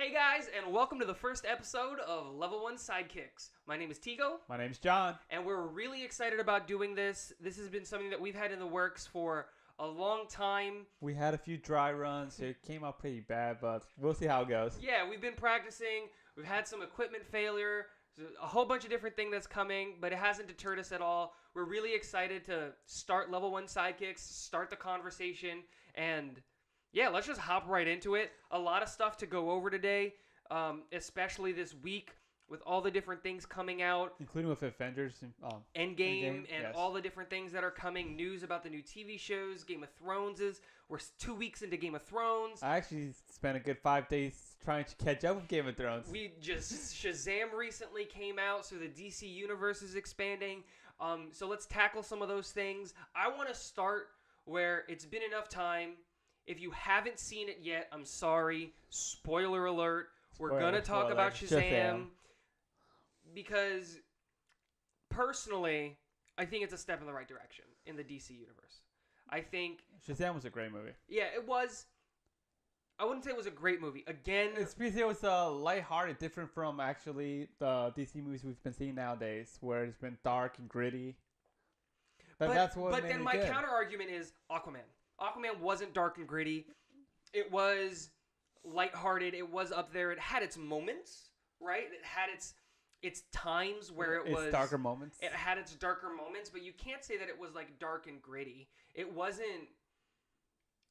Hey guys, and welcome to the first episode of Level 1 Sidekicks. My name is Tigo, My name's John. and we're really excited about doing this. This has been something that we've had in the works for a long time. We had a few dry runs. It came out pretty bad, but we'll see how it goes. Yeah, we've been practicing. We've had some equipment failure, a whole bunch of different things that's coming, but it hasn't deterred us at all. We're really excited to start Level 1 Sidekicks, start the conversation, and yeah, let's just hop right into it. A lot of stuff to go over today, especially this week with all the different things coming out. Including with Avengers. Endgame and yes. all the different things that are coming. News about the new TV shows. Game of Thrones we're 2 weeks into Game of Thrones. I actually spent a good 5 days trying to catch up with Game of Thrones. We just Shazam recently came out, so the DC universe is expanding. So let's tackle some of those things. I want to start where it's been enough time. If you haven't seen it yet, I'm sorry. Spoiler alert. We're going to talk about Shazam. Because personally, I think it's a step in the right direction in the DC universe. I think Shazam was a great movie. yeah, it was. I wouldn't say it was a great movie. Again, It's because it was lighthearted, different from actually the DC movies we've been seeing nowadays, where it's been dark and gritty. That's what but made then it my good. counter argument is Aquaman. Aquaman wasn't dark and gritty. It was lighthearted. It was up there. It had its moments, right? It had its times where it was darker moments. It had its darker moments, but you can't say that it was like dark and gritty. It wasn't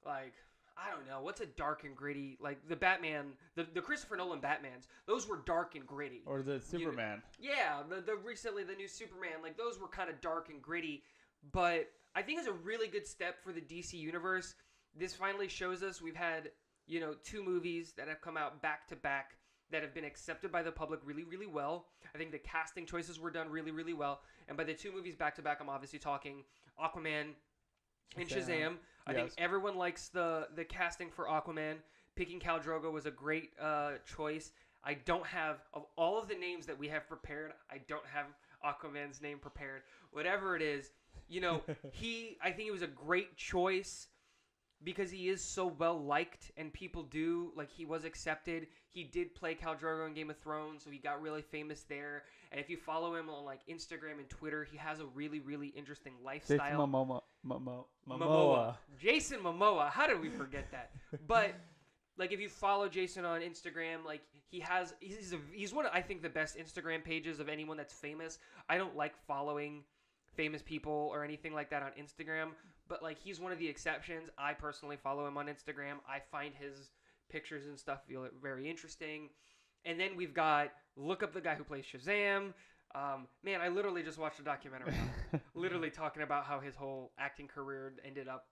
like, I don't know, what's a dark and gritty, like the Batman, the Christopher Nolan Batmans, those were dark and gritty. Or the Superman. Yeah, the recently the new Superman, like those were kind of dark and gritty, but I think it's a really good step for the DC universe. This finally shows us we've had, 2 movies that have come out back to back that have been accepted by the public really, really well. I think the casting choices were done really, really well. And by the 2 movies back to back, I'm obviously talking Aquaman and Shazam. I think everyone likes the casting for Aquaman. Picking Khal Drogo was a great choice. I don't have, of all of the names that we have prepared, I don't have Aquaman's name prepared. Whatever it is, I think it was a great choice because he is so well liked and people he was accepted. He did play Khal Drogo in Game of Thrones, so he got really famous there. And if you follow him on Instagram and Twitter, he has a really, really interesting lifestyle. Jason Momoa. How did we forget that? But if you follow Jason on Instagram, he's one of, I think, the best Instagram pages of anyone that's famous. I don't like following famous people or anything like that on Instagram, but he's one of the exceptions. I personally follow him on Instagram. I find his pictures and stuff very interesting. And then we've got, look up the guy who plays Shazam. Man, I literally just watched a documentary literally talking about how his whole acting career ended up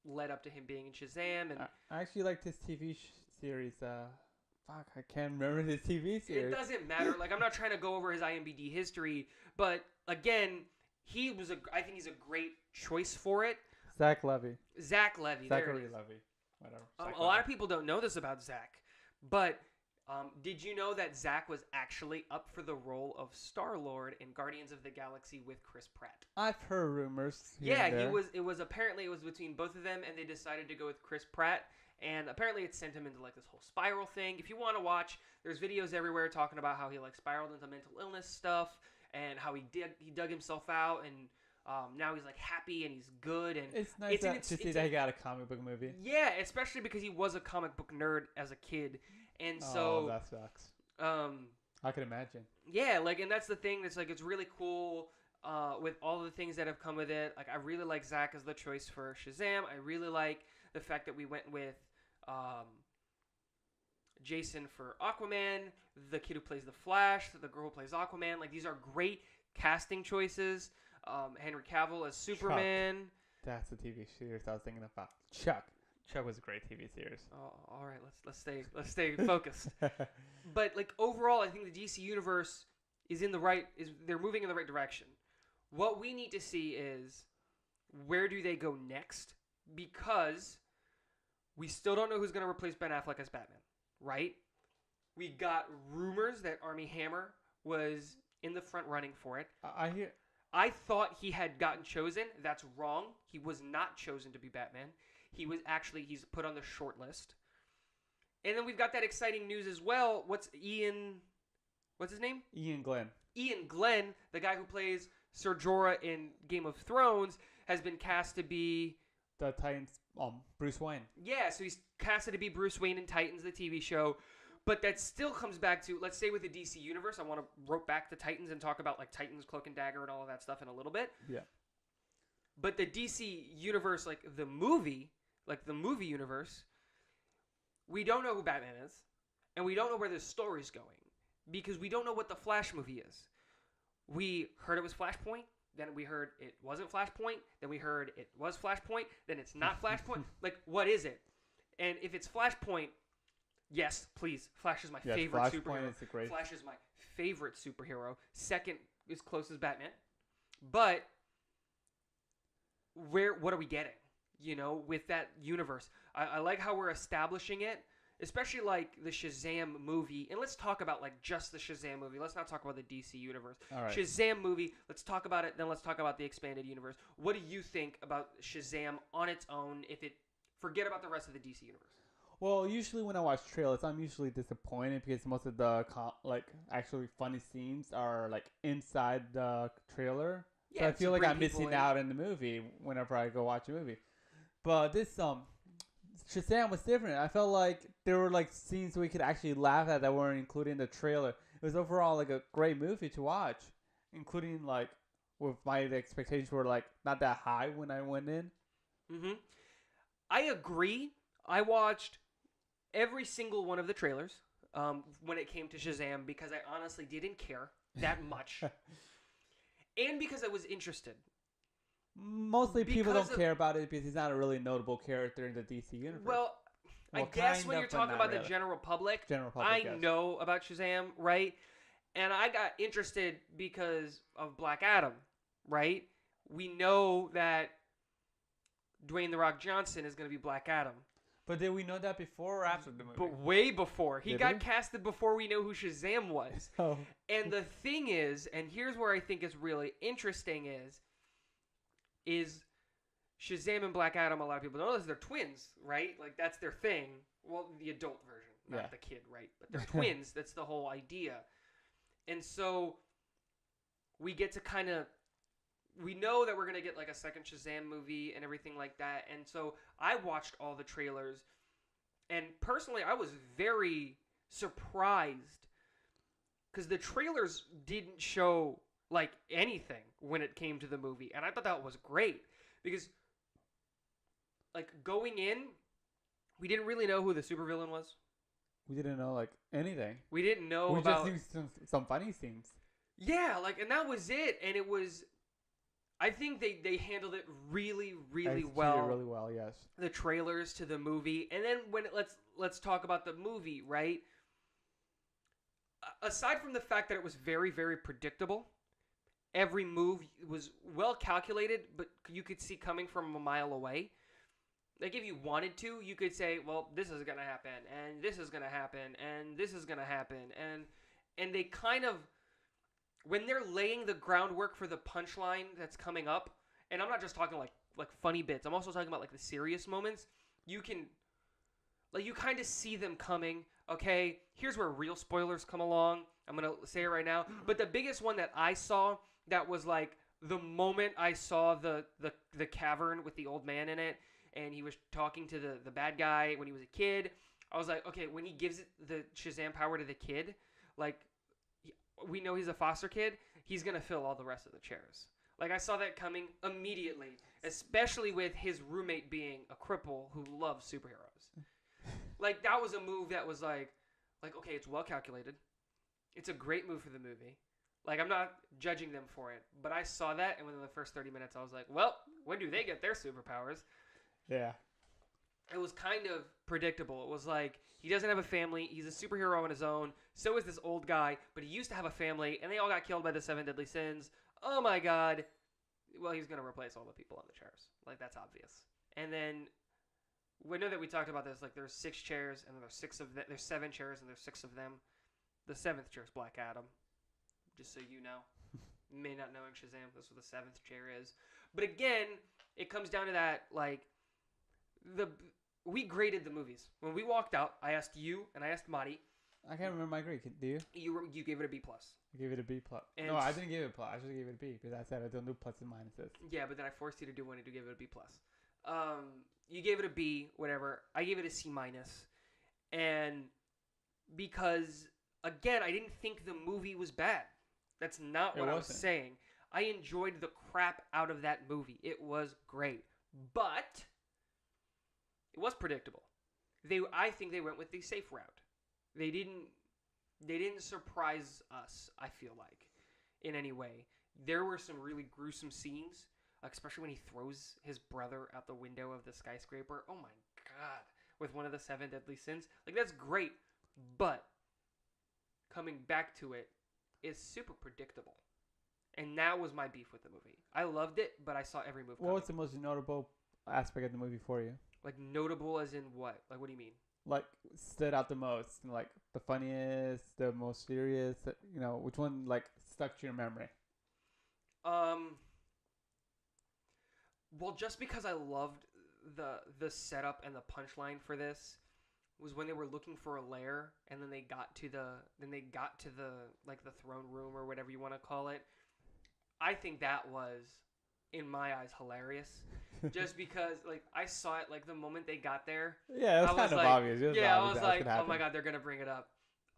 led up to him being in Shazam. And I actually liked his TV series. I can't remember his TV series. It doesn't matter. I'm not trying to go over his IMDb history, but again, I think he's a great choice for it. Zachary Levy. Whatever. A lot of people don't know this about Zach, but did you know that Zach was actually up for the role of Star-Lord in Guardians of the Galaxy with Chris Pratt? I've heard rumors. Yeah, he was. It was between both of them, and they decided to go with Chris Pratt. And apparently, it sent him into this whole spiral thing. If you want to watch, there's videos everywhere talking about how he spiraled into mental illness stuff and how he dug himself out, and now he's happy and he's good. And it's nice to see that he got a comic book movie. Yeah, especially because he was a comic book nerd as a kid, and so that sucks. I can imagine. Yeah, and that's the thing. That's it's really cool with all the things that have come with it. I really like Zach as the choice for Shazam. I really like the fact that we went with Jason for Aquaman, the kid who plays the Flash, the girl who plays Aquaman. These are great casting choices. Henry Cavill as Superman. Chuck. That's the TV series I was thinking about. Chuck was a great TV series. Oh, all right, let's stay focused. But overall, I think the DC universe they're moving in the right direction. What we need to see is where do they go next, because we still don't know who's going to replace Ben Affleck as Batman, right? We got rumors that Armie Hammer was in the front running for it. I thought he had gotten chosen. That's wrong. He was not chosen to be Batman. He's put on the short list. And then we've got that exciting news as well. What's his name? Ian Glenn. Ian Glenn, the guy who plays Ser Jorah in Game of Thrones, has been cast to be The Titans, Bruce Wayne. Yeah, so he's casted to be Bruce Wayne in Titans, the TV show. But that still comes back to, let's say with the DC Universe, I want to rope back the Titans and talk about like Titans, Cloak and Dagger and all of that stuff in a little bit. Yeah. But the DC Universe, like the movie universe, we don't know who Batman is. And we don't know where the story's going. Because we don't know what the Flash movie is. We heard it was Flashpoint. Then we heard it wasn't Flashpoint. Then we heard it was Flashpoint. Then it's not Flashpoint. Like, what is it? And if it's Flashpoint, yes, please. Flash is my favorite superhero. Flash is my favorite superhero. Second is close as Batman. But what are we getting? You know, with that universe. I like how we're establishing it. Especially like the Shazam movie. And let's talk about like just the Shazam movie. Let's not talk about the DC universe. All right. Shazam movie, let's talk about it. Then let's talk about the expanded universe. What do you think about Shazam on its own forget about the rest of the DC universe? Well, usually when I watch trailers, I'm usually disappointed because most of the actually funny scenes are like inside the trailer. Yeah, so I feel like I'm missing out in the movie whenever I go watch a movie. But this Shazam was different. I felt like there were like scenes we could actually laugh at that weren't included in the trailer. It was overall like a great movie to watch, including like with my expectations were like not that high when I went in. Mm-hmm. I agree. I watched every single one of the trailers when it came to Shazam because I honestly didn't care that much, and because I was interested. Mostly people don't care about it because he's not a really notable character in the DC universe. Well, I guess when you're talking about the general public, I know about Shazam, right? And I got interested because of Black Adam, right? We know that Dwayne "The Rock" Johnson is going to be Black Adam. But did we know that before or after the movie? But way before. He got casted before we know who Shazam was. Oh. And the thing is, and here's where I think is really interesting is Shazam and Black Adam, a lot of people know this, they're twins, right? Like, that's their thing. Well, the adult version, not the kid, right? But they're twins. That's the whole idea. And so we get to kind of... We know that we're going to get, like, a second Shazam movie and everything like that. And so I watched all the trailers. And personally, I was very surprised because the trailers didn't show... like anything when it came to the movie, and I thought that was great because like going in we didn't really know who the supervillain was. We didn't know like anything. We didn't know we about just knew some funny scenes. Yeah, like, and that was it. And it was, I think they handled it really well. Really well, yes. The trailers to the movie. And then let's talk about the movie, right? Aside from the fact that it was very predictable, every move was well calculated, but you could see coming from a mile away. Like, if you wanted to, you could say, well, this is going to happen, and this is going to happen, and this is going to happen. And they kind of, when they're laying the groundwork for the punchline that's coming up, and I'm not just talking like funny bits, I'm also talking about like the serious moments, you can, like, you kind of see them coming. Okay, here's where real spoilers come along. I'm going to say it right now. But the biggest one that I saw that was like the moment I saw the cavern with the old man in it, and he was talking to the bad guy when he was a kid, I was like, okay, when he gives the Shazam power to the kid, like, we know he's a foster kid, he's going to fill all the rest of the chairs. Like, I saw that coming immediately, especially with his roommate being a cripple who loves superheroes. Like, that was a move that was like, okay, it's well calculated. It's a great move for the movie. Like, I'm not judging them for it, but I saw that, and within the first 30 minutes, I was like, well, when do they get their superpowers? Yeah. It was kind of predictable. It was like, he doesn't have a family. He's a superhero on his own. So is this old guy, but he used to have a family, and they all got killed by the 7 deadly sins. Oh, my God. Well, he's going to replace all the people on the chairs. Like, that's obvious. And then, we know that we talked about this. Like, there's 6 chairs, and there's 6 of them. There's 7 chairs, and there's 6 of them. The 7th chair is Black Adam. Just so you know. You may not know in Shazam, that's what the 7th chair is. But again, it comes down to that, like, we graded the movies. When we walked out, I asked you and I asked Marty. I can't remember my grade. Do you? You gave it a B plus. I gave it a B plus. And No, I didn't give it a plus. I just gave it a B because I said I don't do pluses and minuses. Yeah, but then I forced you to do one and you gave it a B plus. You gave it a B, whatever. I gave it a C minus, and because again, I didn't think the movie was bad. That's not what I was saying. I enjoyed the crap out of that movie. It was great, but it was predictable. I think they went with the safe route. They didn't surprise us, I feel like, in any way. There were some really gruesome scenes, especially when he throws his brother out the window of the skyscraper. Oh my god. With one of the 7 deadly sins. Like, that's great, but coming back to it is super predictable. And that was my beef with the movie. I loved it, but I saw every move coming. What was the most notable aspect of the movie for you? Like, notable as in what? Like, what do you mean? Like, stood out the most? Like, the funniest, the most serious? You know, which one, like, stuck to your memory? Well, just because I loved the setup and the punchline for this was when they were looking for a lair, and then they got to the like the throne room or whatever you want to call it. I think that was, in my eyes, hilarious. Just because, like, I saw it, like, the moment they got there. Yeah, it was kind of obvious. I was like, oh my god, they're gonna bring it up.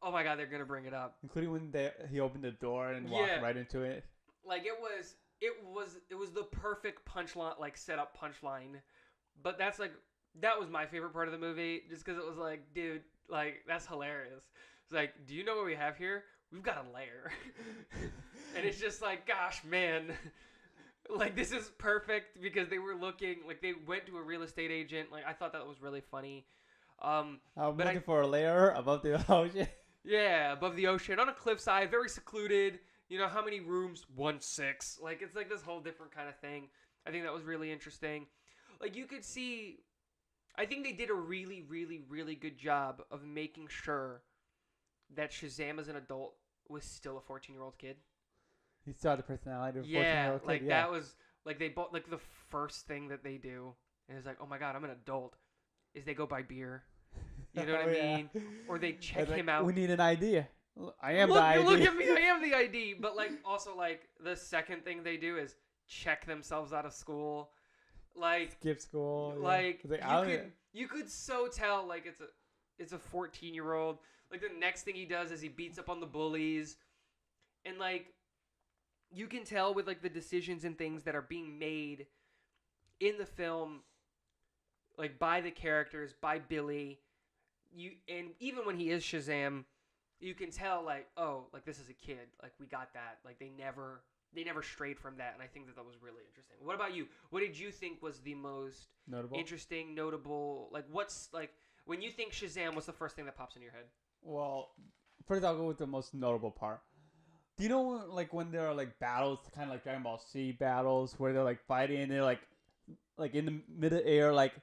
Oh my god, they're gonna bring it up. Including when he opened the door and walked right into it. Like, it was the perfect punchline, like, setup punchline. But that was my favorite part of the movie, just because it was like, dude, like, that's hilarious. It's like, do you know what we have here? We've got a lair. And it's just like, gosh, man. Like, this is perfect because they were looking, like, they went to a real estate agent. Like, I thought that was really funny. I'm looking for a lair above the ocean. Yeah, above the ocean, on a cliffside, very secluded. You know, how many rooms? 1-6. Like, it's like this whole different kind of thing. I think that was really interesting. Like, you could see, I think they did a really, really, really good job of making sure that Shazam as an adult was still a 14-year-old kid. He saw the personality of a 14-year-old kid. Like, that was, like, they bought, like, the first thing that they do, and it's like, oh my god, I'm an adult, is they go buy beer. You know what I mean? Or they check him out. We need an ID. I am the ID. Look at me, I am the ID. But, like, also, like, the second thing they do is check themselves out of school. Like, skip school. Like, you could so tell, like, it's a 14-year-old. Like, the next thing he does is he beats up on the bullies. And, like, you can tell with, like, the decisions and things that are being made in the film, like, by the characters, by Billy. And even when he is Shazam, you can tell, like, oh, like, this is a kid. Like, we got that. Like, they never strayed from that, and I think that was really interesting. What about you? What did you think was the most interesting, notable? Like, what's, like, when you think Shazam, what's the first thing that pops in your head? Well, first I'll go with the most notable part. Do you know, like, when there are, like, battles, kind of like Dragon Ball Z battles, where they're, like, fighting, and they're, like in the middle-air, like,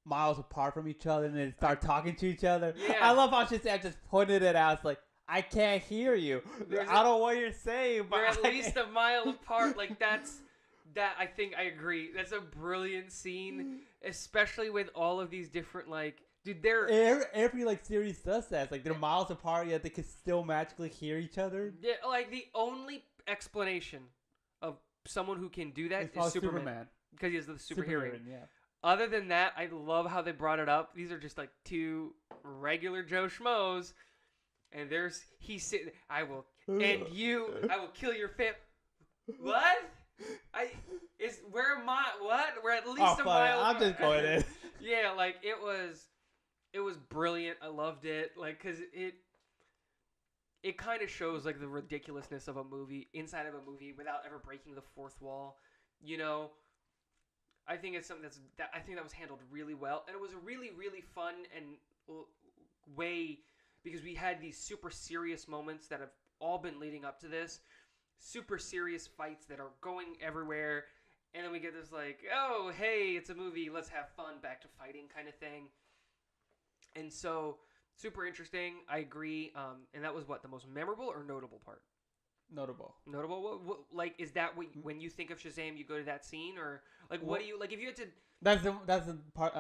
miles apart from each other, and they start talking to each other? Yeah. I love how Shazam just pointed it out. It's like, I can't hear you. I don't know what you're saying, but you're at least a mile apart. Like, I think I agree. That's a brilliant scene, especially with all of these different, like, dude, every like series does that. It's like they're miles apart, yet they can still magically hear each other. Yeah, like, the only explanation of someone who can do that is Superman. Because he has the super hearing. Yeah. Other than that, I love how they brought it up. These are just, like, two regular Joe Schmoes. And he's sitting, I will kill your What? Where am I? What? We're at least a mile. I'm just going in. Yeah, like, it was brilliant. I loved it. Like, cause it kind of shows, like, the ridiculousness of a movie inside of a movie without ever breaking the fourth wall. You know, I think it's something I think that was handled really well, and it was a really, really fun and way. Because we had these super serious moments that have all been leading up to this. Super serious fights that are going everywhere. And then we get this, like, oh, hey, it's a movie. Let's have fun. Back to fighting kind of thing. And so, super interesting. I agree. And that was what? The most memorable or notable part? Notable. What, like, is that what, when you think of Shazam, you go to that scene? Or, like, what do you, like, if you had to... That's the part...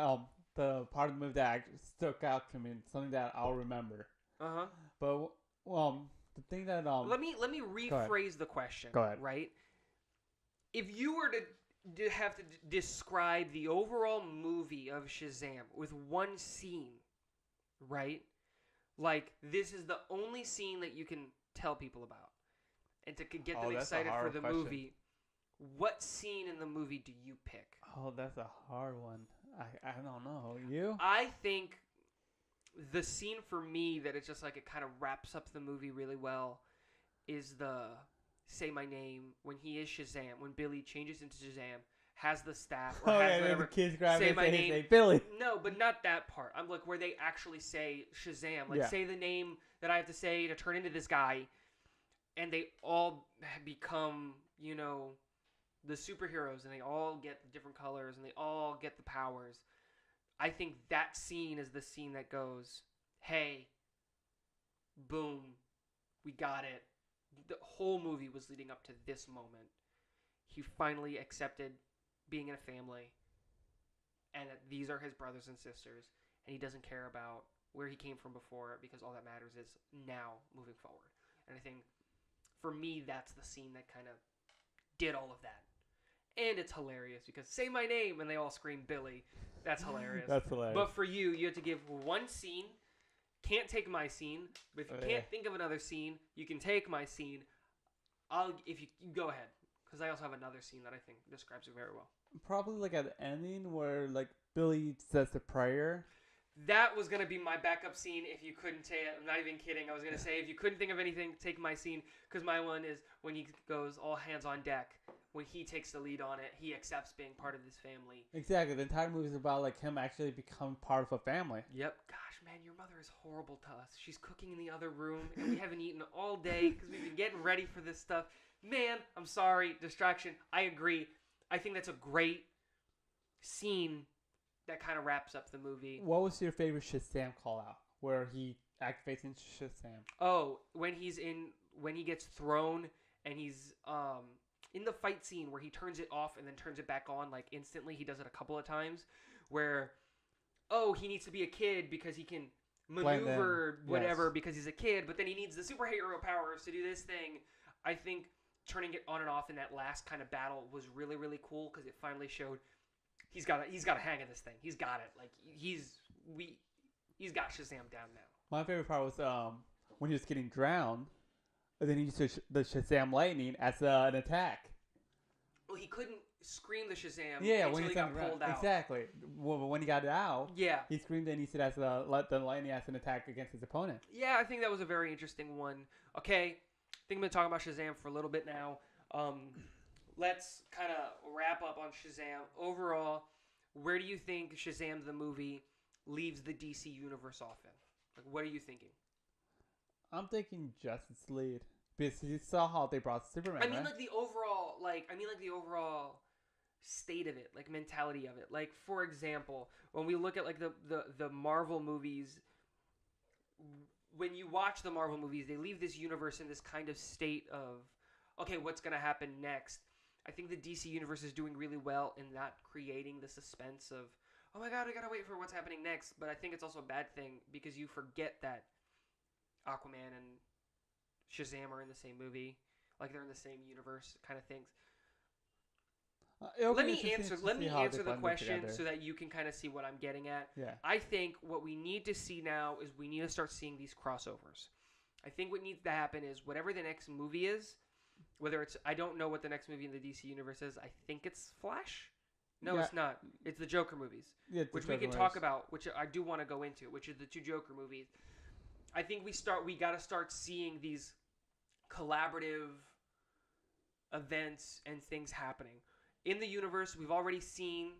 the part of the movie that stuck out to me, something that I'll remember. Uh-huh. But the thing that Let me Go ahead. rephrase the question, Go ahead. right? If you were to have to describe the overall movie of Shazam with one scene, right? Like, this is the only scene that you can tell people about and to get them That's a excited for hard the question. movie. What scene in the movie do you pick? Oh, that's a hard one. I don't know. You? I think the scene for me that it's just like it kind of wraps up the movie really well is the Say My Name when he is Shazam, when Billy changes into Shazam, has the staff or has whatever. The kids grab Say it my and name. say Billy. No, but not that part. I'm like where they actually say Shazam, like Yeah. say the name that I have to say to turn into this guy, and they all become, the superheroes, and they all get the different colors, and they all get the powers. I think that scene is the scene that goes, hey, boom, we got it. The whole movie was leading up to this moment. He finally accepted being in a family, and that these are his brothers and sisters, and he doesn't care about where he came from before, because all that matters is now moving forward. And I think, for me, that's the scene that kind of did all of that. And it's hilarious because say my name and they all scream Billy. That's hilarious. That's hilarious. But for you have to give one scene. Can't take my scene. But if you can't think of another scene, you can take my scene. If you go ahead, because I also have another scene that I think describes it very well. Probably like at the ending where like Billy says the prayer. That was going to be my backup scene if you couldn't say it. I'm not even kidding. I was going to say if you couldn't think of anything, take my scene. Because my one is when he goes all hands on deck. When he takes the lead on it, he accepts being part of this family. Exactly. The entire movie is about like him actually becoming part of a family. Yep. Gosh, man, your mother is horrible to us. She's cooking in the other room, and we haven't eaten all day because we've been getting ready for this stuff. Man, I'm sorry. Distraction. I agree. I think that's a great scene that kind of wraps up the movie. What was your favorite Shazam call out where he activates into Shazam? Oh, when he gets thrown and he's in the fight scene where he turns it off and then turns it back on like instantly. He does it a couple of times where he needs to be a kid because he can maneuver whatever because he's a kid, but then he needs the superhero powers to do this thing. I think turning it on and off in that last kind of battle was really, really cool because it finally showed he's got a hang of this thing. He's got it. Like he's got Shazam down now. My favorite part was when he was getting drowned, and then he used the Shazam lightning as an attack. Well, he couldn't scream the Shazam Yeah, until when he got pulled out. Exactly. Well, when he got out, Yeah. he screamed and he said the lightning as an attack against his opponent. Yeah, I think that was a very interesting one. Okay, I think I'm going to talk about Shazam for a little bit now. Let's kind of wrap up on Shazam. Overall, where do you think Shazam the movie leaves the DC universe off in? Like, what are you thinking? I'm thinking Justice League. Because you saw how they brought Superman, I mean, right? like the overall state of it, like mentality of it. Like, for example, when we look at like the Marvel movies, when you watch the Marvel movies, they leave this universe in this kind of state of, okay, what's going to happen next? I think the DC universe is doing really well in not creating the suspense of, oh my god, I gotta wait for what's happening next. But I think it's also a bad thing because you forget that Aquaman and Shazam are in the same movie, like they're in the same universe, kind of things. Let me answer the question so that you can kind of see what I'm getting at. Yeah. I think what we need to see now is we need to start seeing these crossovers. I think what needs to happen is whatever the next movie is, whether it's, I don't know what the next movie in the DC universe is. I think it's Flash. No, it's not. It's the Joker movies, which we can talk about, which I do want to go into, which is the two Joker movies. I think we got to start seeing these collaborative events and things happening. In the universe, we've already seen,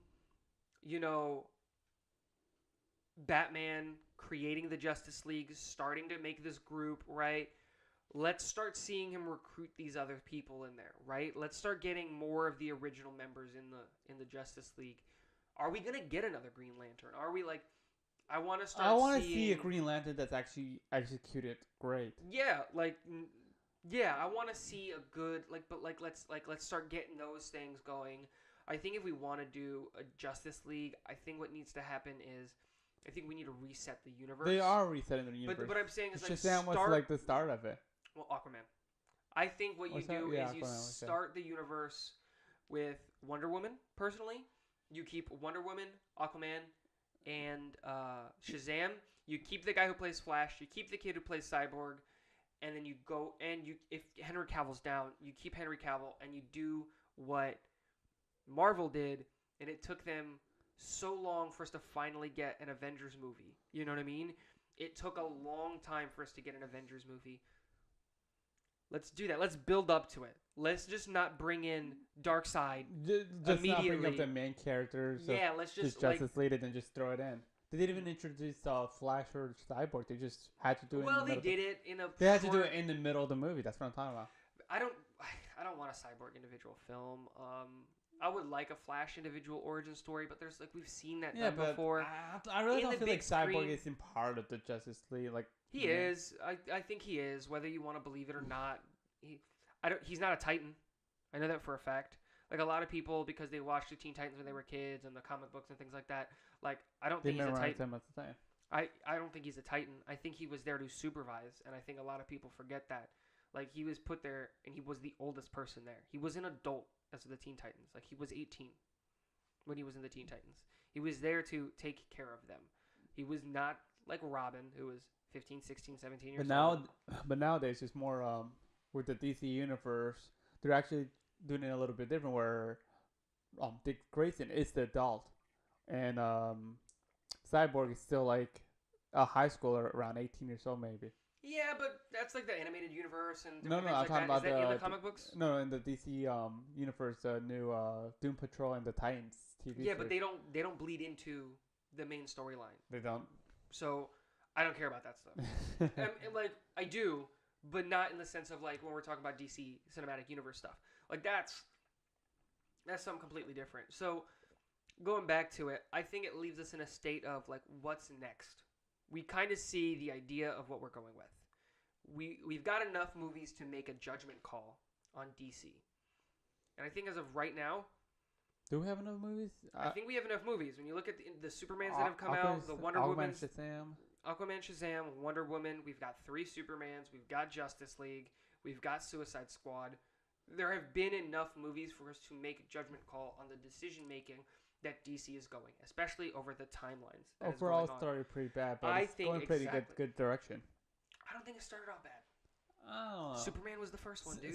Batman creating the Justice League, starting to make this group, right? Let's start seeing him recruit these other people in there, right? Let's start getting more of the original members in the Justice League. Are we gonna get another Green Lantern? Are we like? I want to start. I want to see a Green Lantern that's actually executed great. Yeah, I want to see a good let's start getting those things going. I think if we want to do a Justice League, I think what needs to happen is, I think we need to reset the universe. They are resetting the universe. But what I'm saying is like Shazam was like the start of it. Well, Aquaman. I think what you do is you start the universe with Wonder Woman. Personally, you keep Wonder Woman, Aquaman, and Shazam. You keep the guy who plays Flash. You keep the kid who plays Cyborg, and then you go and if Henry Cavill's down, you keep Henry Cavill and you do what Marvel did, and it took them so long for us to finally get an Avengers movie. You know what I mean? It took a long time for us to get an Avengers movie. Let's do that. Let's build up to it. Let's just not bring in Darkseid just immediately. Not bring up the main characters. Yeah, let's just Justice League and just throw it in. They didn't even introduce Flash or Cyborg. They just had to do it. Well, they did it in a. They had to do it in the middle of the movie. That's what I'm talking about. I don't want a Cyborg individual film. I would like a Flash individual origin story, but there's like we've seen that done before. I really don't feel like Cyborg screen, is in part of the Justice League. Like he is. I think he is. Whether you want to believe it or not, he's not a Titan. I know that for a fact. Like a lot of people, because they watched the Teen Titans when they were kids and the comic books and things like that. Like I don't think he's a Titan. I don't think he's a Titan. I think he was there to supervise, and I think a lot of people forget that. Like he was put there, and he was the oldest person there. He was an adult as the Teen Titans. Like he was 18 when he was in the Teen Titans. He was there to take care of them. He was not like Robin, who was 15, 16, 17 years old. But nowadays, it's more with the DC universe. They're actually doing it a little bit different, where Dick Grayson is the adult, and Cyborg is still like a high schooler around 18 years old, maybe. Yeah, but that's like the animated universe and no, things I'm like talking that. about in the comic books? No, in the DC universe, new Doom Patrol and the Titans TV. Yeah, but they don't bleed into the main storyline. They don't. So I don't care about that stuff. and like I do, but not in the sense of like when we're talking about DC Cinematic Universe stuff. Like that's something completely different. So going back to it, I think it leaves us in a state of like, what's next? We kind of see the idea of what we're going with. We've got enough movies to make a judgment call on DC. And I think as of right now... Do we have enough movies? I think we have enough movies. When you look at the Supermans that have come out, the Wonder Woman... Aquaman, Shazam, Wonder Woman. We've got 3 Supermans. We've got Justice League. We've got Suicide Squad. There have been enough movies for us to make a judgment call on the decision-making that DC is going, especially over the timelines. Overall, started pretty bad, but it's going pretty good direction. I don't think it started off bad. Oh. Superman was the first one, dude.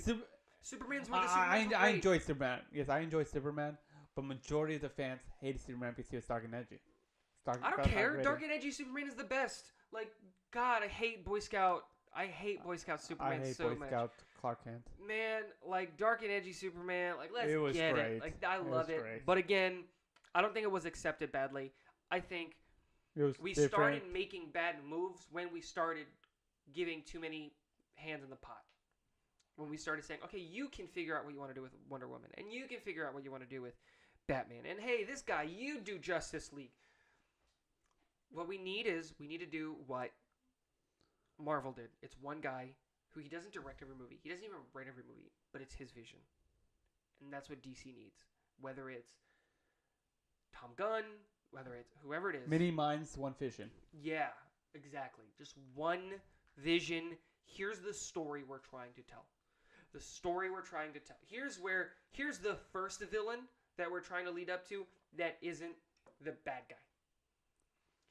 Superman's where the Supermans I enjoy Superman. Yes, I enjoy Superman, but majority of the fans hated Superman because he was dark and edgy. I don't care. Dark and edgy Superman is the best. Like, God, I hate Boy Scout. I hate Boy Scout Superman so much. I hate Boy Scout Clark Kent. Man, like dark and edgy Superman. Like, let's get it. Like, I love it. Great. But again, I don't think it was accepted badly. I think we started making bad moves when we started giving too many hands in the pot. When we started saying, okay, you can figure out what you want to do with Wonder Woman, and you can figure out what you want to do with Batman, and hey, this guy, you do Justice League. What we need to do what Marvel did. It's one guy who he doesn't direct every movie. He doesn't even write every movie, but it's his vision. And that's what DC needs. Whether it's Tom Gunn, whether it's whoever it is. Many minds, one vision. Yeah, exactly. Just one vision. Here's the story we're trying to tell. The story we're trying to tell. Here's the first villain that we're trying to lead up to that isn't the bad guy.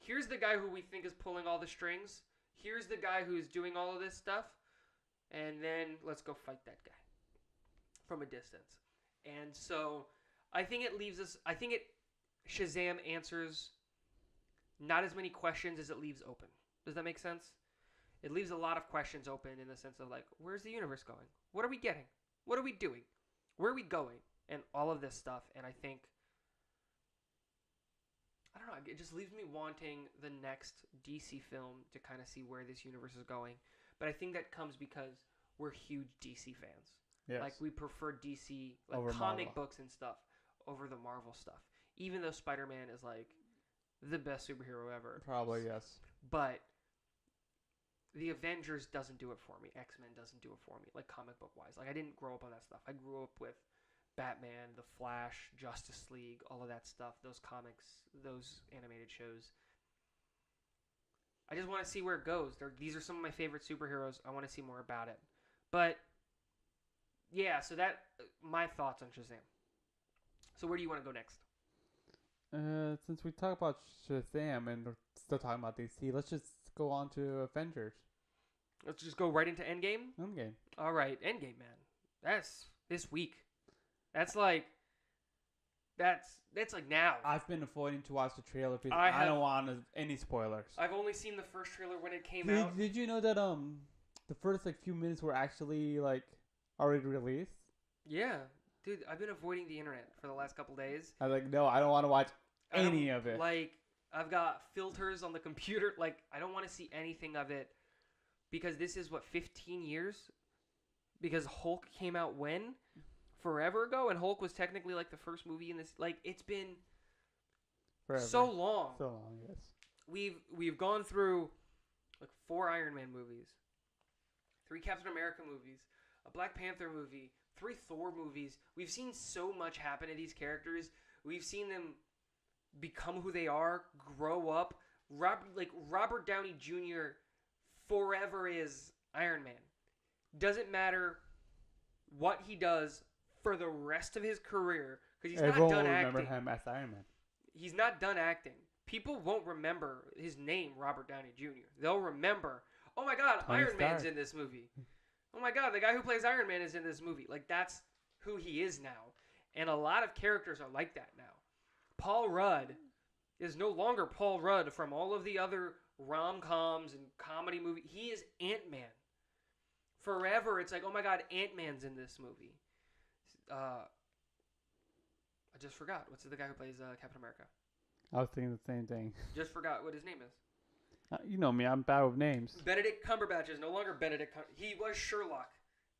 Here's the guy who we think is pulling all the strings. Here's the guy who's doing all of this stuff. And then let's go fight that guy from a distance. And so I think it leaves us... Shazam answers not as many questions as it leaves open. Does that make sense? It leaves a lot of questions open in the sense of like, where's the universe going? What are we getting? What are we doing? Where are we going? And all of this stuff. And I think... I don't know. It just leaves me wanting the next DC film to kind of see where this universe is going. But I think that comes because we're huge DC fans. Yes. Like, we prefer DC, like over comic Marvel. books and stuff, over the Marvel stuff. Even though Spider-Man is, like, the best superhero ever. Probably, yes. But the Avengers doesn't do it for me. X-Men doesn't do it for me, like, comic book-wise. Like, I didn't grow up on that stuff. I grew up with Batman, The Flash, Justice League, all of that stuff, those comics, those animated shows. I just want to see where it goes. These are some of my favorite superheroes. I want to see more about it. But yeah, so that my thoughts on Shazam. So where do you want to go next? Since we talk about Shazam and we're still talking about DC, let's just go on to Avengers. Let's just go right into Endgame. Endgame. All right, Endgame, man. That's this week. That's like now. I've been avoiding to watch the trailer because I don't want any spoilers. I've only seen the first trailer when it came out. Did you know that the first few minutes were actually already released? Yeah, dude, I've been avoiding the internet for the last couple days. I was no, I don't want to watch any of it. I've got filters on the computer. I don't want to see anything of it because this is 15 years. Because Hulk came out when? Forever ago, and Hulk was technically the first movie in this. It's been Forever. so long. So long, yes. We've gone through 4 Iron Man movies, 3 Captain America movies, a Black Panther movie, 3 Thor movies. We've seen so much happen to these characters. We've seen them become who they are, grow up. Robert Downey Jr. forever is Iron Man. Doesn't matter what he does for the rest of his career because he's Everyone not done will acting. remember him as Iron Man. He's not done acting. People won't remember his name, Robert Downey Jr. They'll remember, oh my God, Tony Iron Stark. Man's in this movie. Oh my God, the guy who plays Iron Man is in this movie. That's who he is now. And a lot of characters are like that now. Paul Rudd is no longer Paul Rudd from all of the other rom-coms and comedy movies. He is Ant-Man. Forever, it's oh my God, Ant-Man's in this movie. I just forgot. What's the guy who plays Captain America? I was thinking the same thing. Just forgot what his name is. You know me, I'm bad with names. Benedict Cumberbatch is no longer Benedict. He was Sherlock.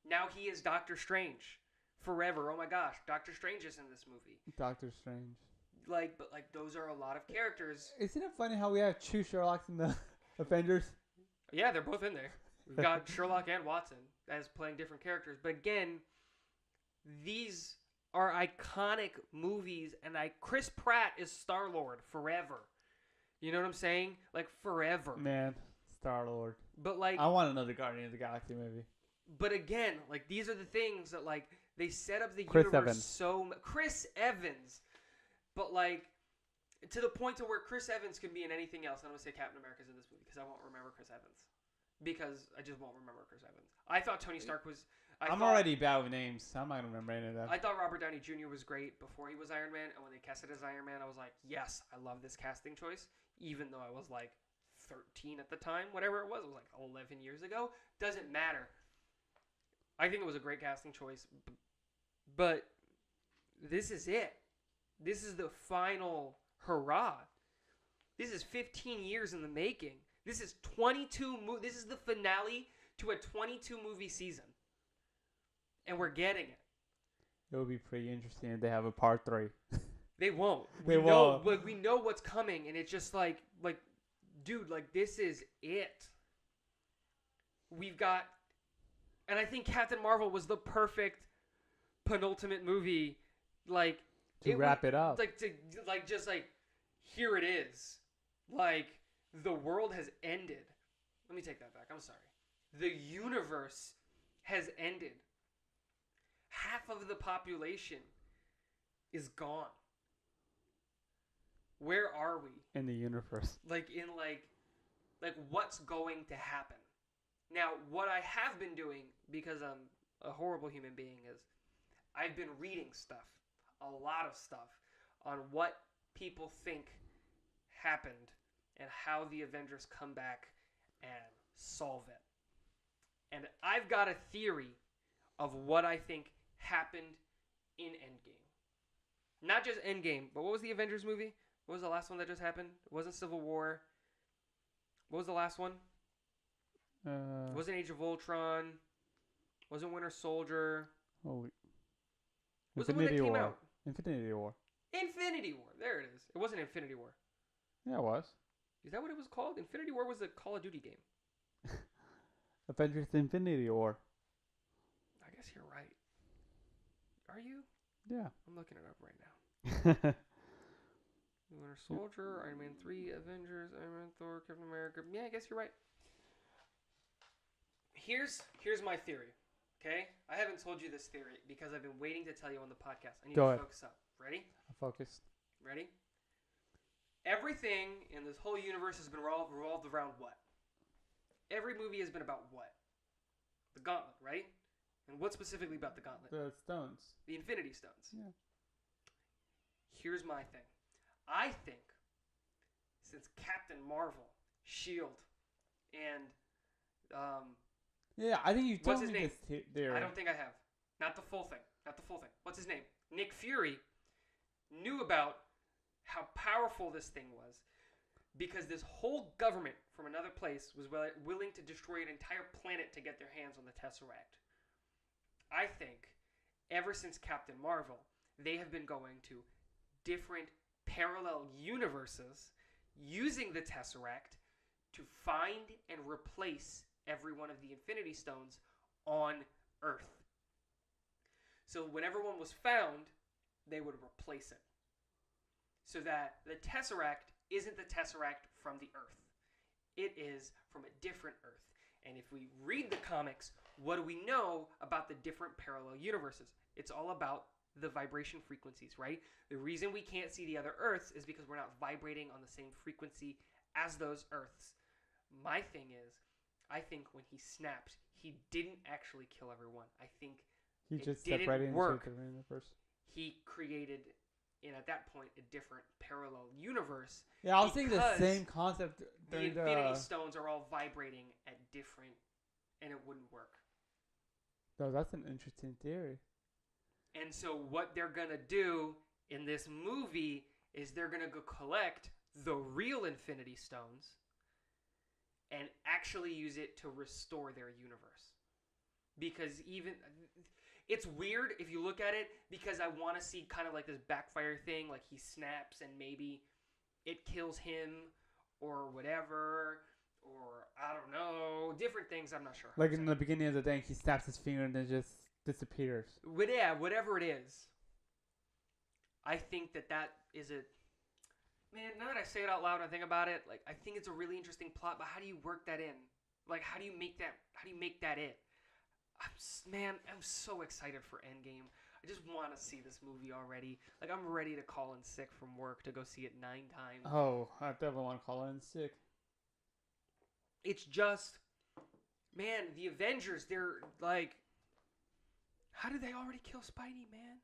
Now he is Doctor Strange. Forever. Oh my gosh, Doctor Strange is in this movie. Doctor Strange. But those are a lot of characters. Isn't it funny how we have 2 Sherlocks in the Avengers? Yeah, they're both in there. We've got Sherlock and Watson as playing different characters. But again, these are iconic movies, and Chris Pratt is Star-Lord forever. You know what I'm saying? Forever. Man, Star-Lord. But I want another Guardian of the Galaxy movie. But again, these are the things that they set up the Chris universe Evans. so Chris Evans. But to the point to where Chris Evans can be in anything else. I'm going to say Captain America's in this movie because I won't remember Chris Evans. Because I just won't remember Chris Evans. I thought Tony Stark was... I'm already bad with names. I'm not going to remember any of that. I thought Robert Downey Jr. was great before he was Iron Man. And when they casted as Iron Man, I was like, yes, I love this casting choice. Even though I was 13 at the time. Whatever it was 11 years ago. Doesn't matter. I think it was a great casting choice. But this is it. This is the final hurrah. This is 15 years in the making. This is 22. This is the finale to a 22 movie season, and we're getting it. It would be pretty interesting if they have a part 3. They won't. They won't. We know what's coming, and it's just dude, this is it. We've got, and I think Captain Marvel was the perfect penultimate movie, to wrap it up. Here it is, the world has ended. Let me take that back. I'm sorry. The universe has ended. Half of the population is gone. Where are we? In the universe. What's going to happen? Now, what I have been doing, because I'm a horrible human being, is I've been reading stuff. A lot of stuff on what people think happened and how the Avengers come back and solve it. And I've got a theory of what I think happened in Endgame. Not just Endgame, but what was the Avengers movie? What was the last one that just happened? It wasn't Civil War. What was the last one? It wasn't Age of Ultron. Wasn't Winter Soldier. Oh, What was the one that came out? Infinity War. Infinity War. There it is. It wasn't Infinity War. Yeah, it was. Is that what it was called? Infinity War was a Call of Duty game. Avengers Infinity War. I guess you're right. Are you? Yeah. I'm looking it up right now. Winter Soldier, Iron Man 3, Avengers, Iron Man, Thor, Captain America. Yeah, I guess you're right. Here's my theory. Okay? I haven't told you this theory because I've been waiting to tell you on the podcast. I need Go to ahead. focus up. Ready? I'm focused. Ready? Everything in this whole universe has been revolved around what? Every movie has been about what? The Gauntlet, right? And what specifically about the Gauntlet? The stones. The Infinity Stones. Yeah. Here's my thing. I think since Captain Marvel, Shield, and Yeah, I think you told what's his me name? this theory. I don't think I have. Not the full thing. What's his name? Nick Fury knew about how powerful this thing was because this whole government from another place was willing to destroy an entire planet to get their hands on the Tesseract. I think ever since Captain Marvel, they have been going to different parallel universes using the Tesseract to find and replace every one of the Infinity Stones on Earth. So whenever one was found, they would replace it. So that the Tesseract isn't the Tesseract from the Earth. It is from a different Earth. And if we read the comics, what do we know about the different parallel universes? It's all about the vibration frequencies, right? The reason we can't see the other Earths is because we're not vibrating on the same frequency as those Earths. My thing is, I think when he snapped, he didn't actually kill everyone. I think he it just didn't separated work. into the universe. He created, and at that point, a different parallel universe. Yeah, I was thinking the same concept. The Infinity Stones are all vibrating at different, and it wouldn't work. No, that's an interesting theory. And so what they're going to do in this movie is they're going to go collect the real Infinity Stones and actually use it to restore their universe. Because even... It's weird if you look at it because I want to see kind of like this backfire thing, like he snaps and maybe it kills him or whatever, or I don't know, different things, I'm not sure. Like in the beginning of the thing, he snaps his finger and then just disappears. Yeah, whatever it is. I think that is a... Man, now that I say it out loud and I think about it, like I think it's a really interesting plot, but how do you work that in? Like how do you make that it? I'm so excited for Endgame. I just want to see this movie already. Like, I'm ready to call in sick from work to go see it 9 times. Oh, I definitely want to call in sick. It's just, man, the Avengers, they're like, how did they already kill Spidey, man?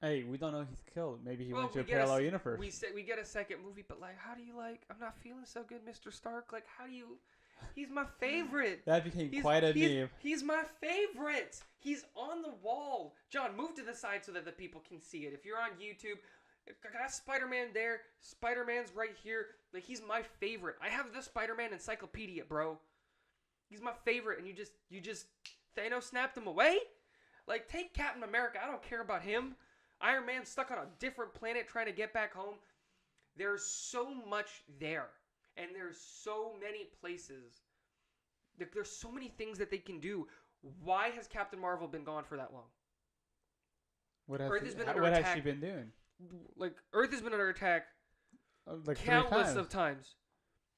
Hey, we don't know he's killed. Maybe he went to a parallel universe. We get a second movie, but like, how do you like, I'm not feeling so good, Mr. Stark. Like, how do you... He's my favorite. That became quite a meme. He's my favorite. He's on the wall. John, move to the side so that the people can see it. If you're on YouTube, I got Spider-Man there. Spider-Man's right here. Like, he's my favorite. I have the Spider-Man encyclopedia, bro. He's my favorite, and you just Thanos snapped him away? Like, take Captain America. I don't care about him. Iron Man's stuck on a different planet trying to get back home. There's so much there. And there's so many places. There's so many things that they can do. Why has Captain Marvel been gone for that long? What has she been doing? Like, Earth has been under attack like countless of times.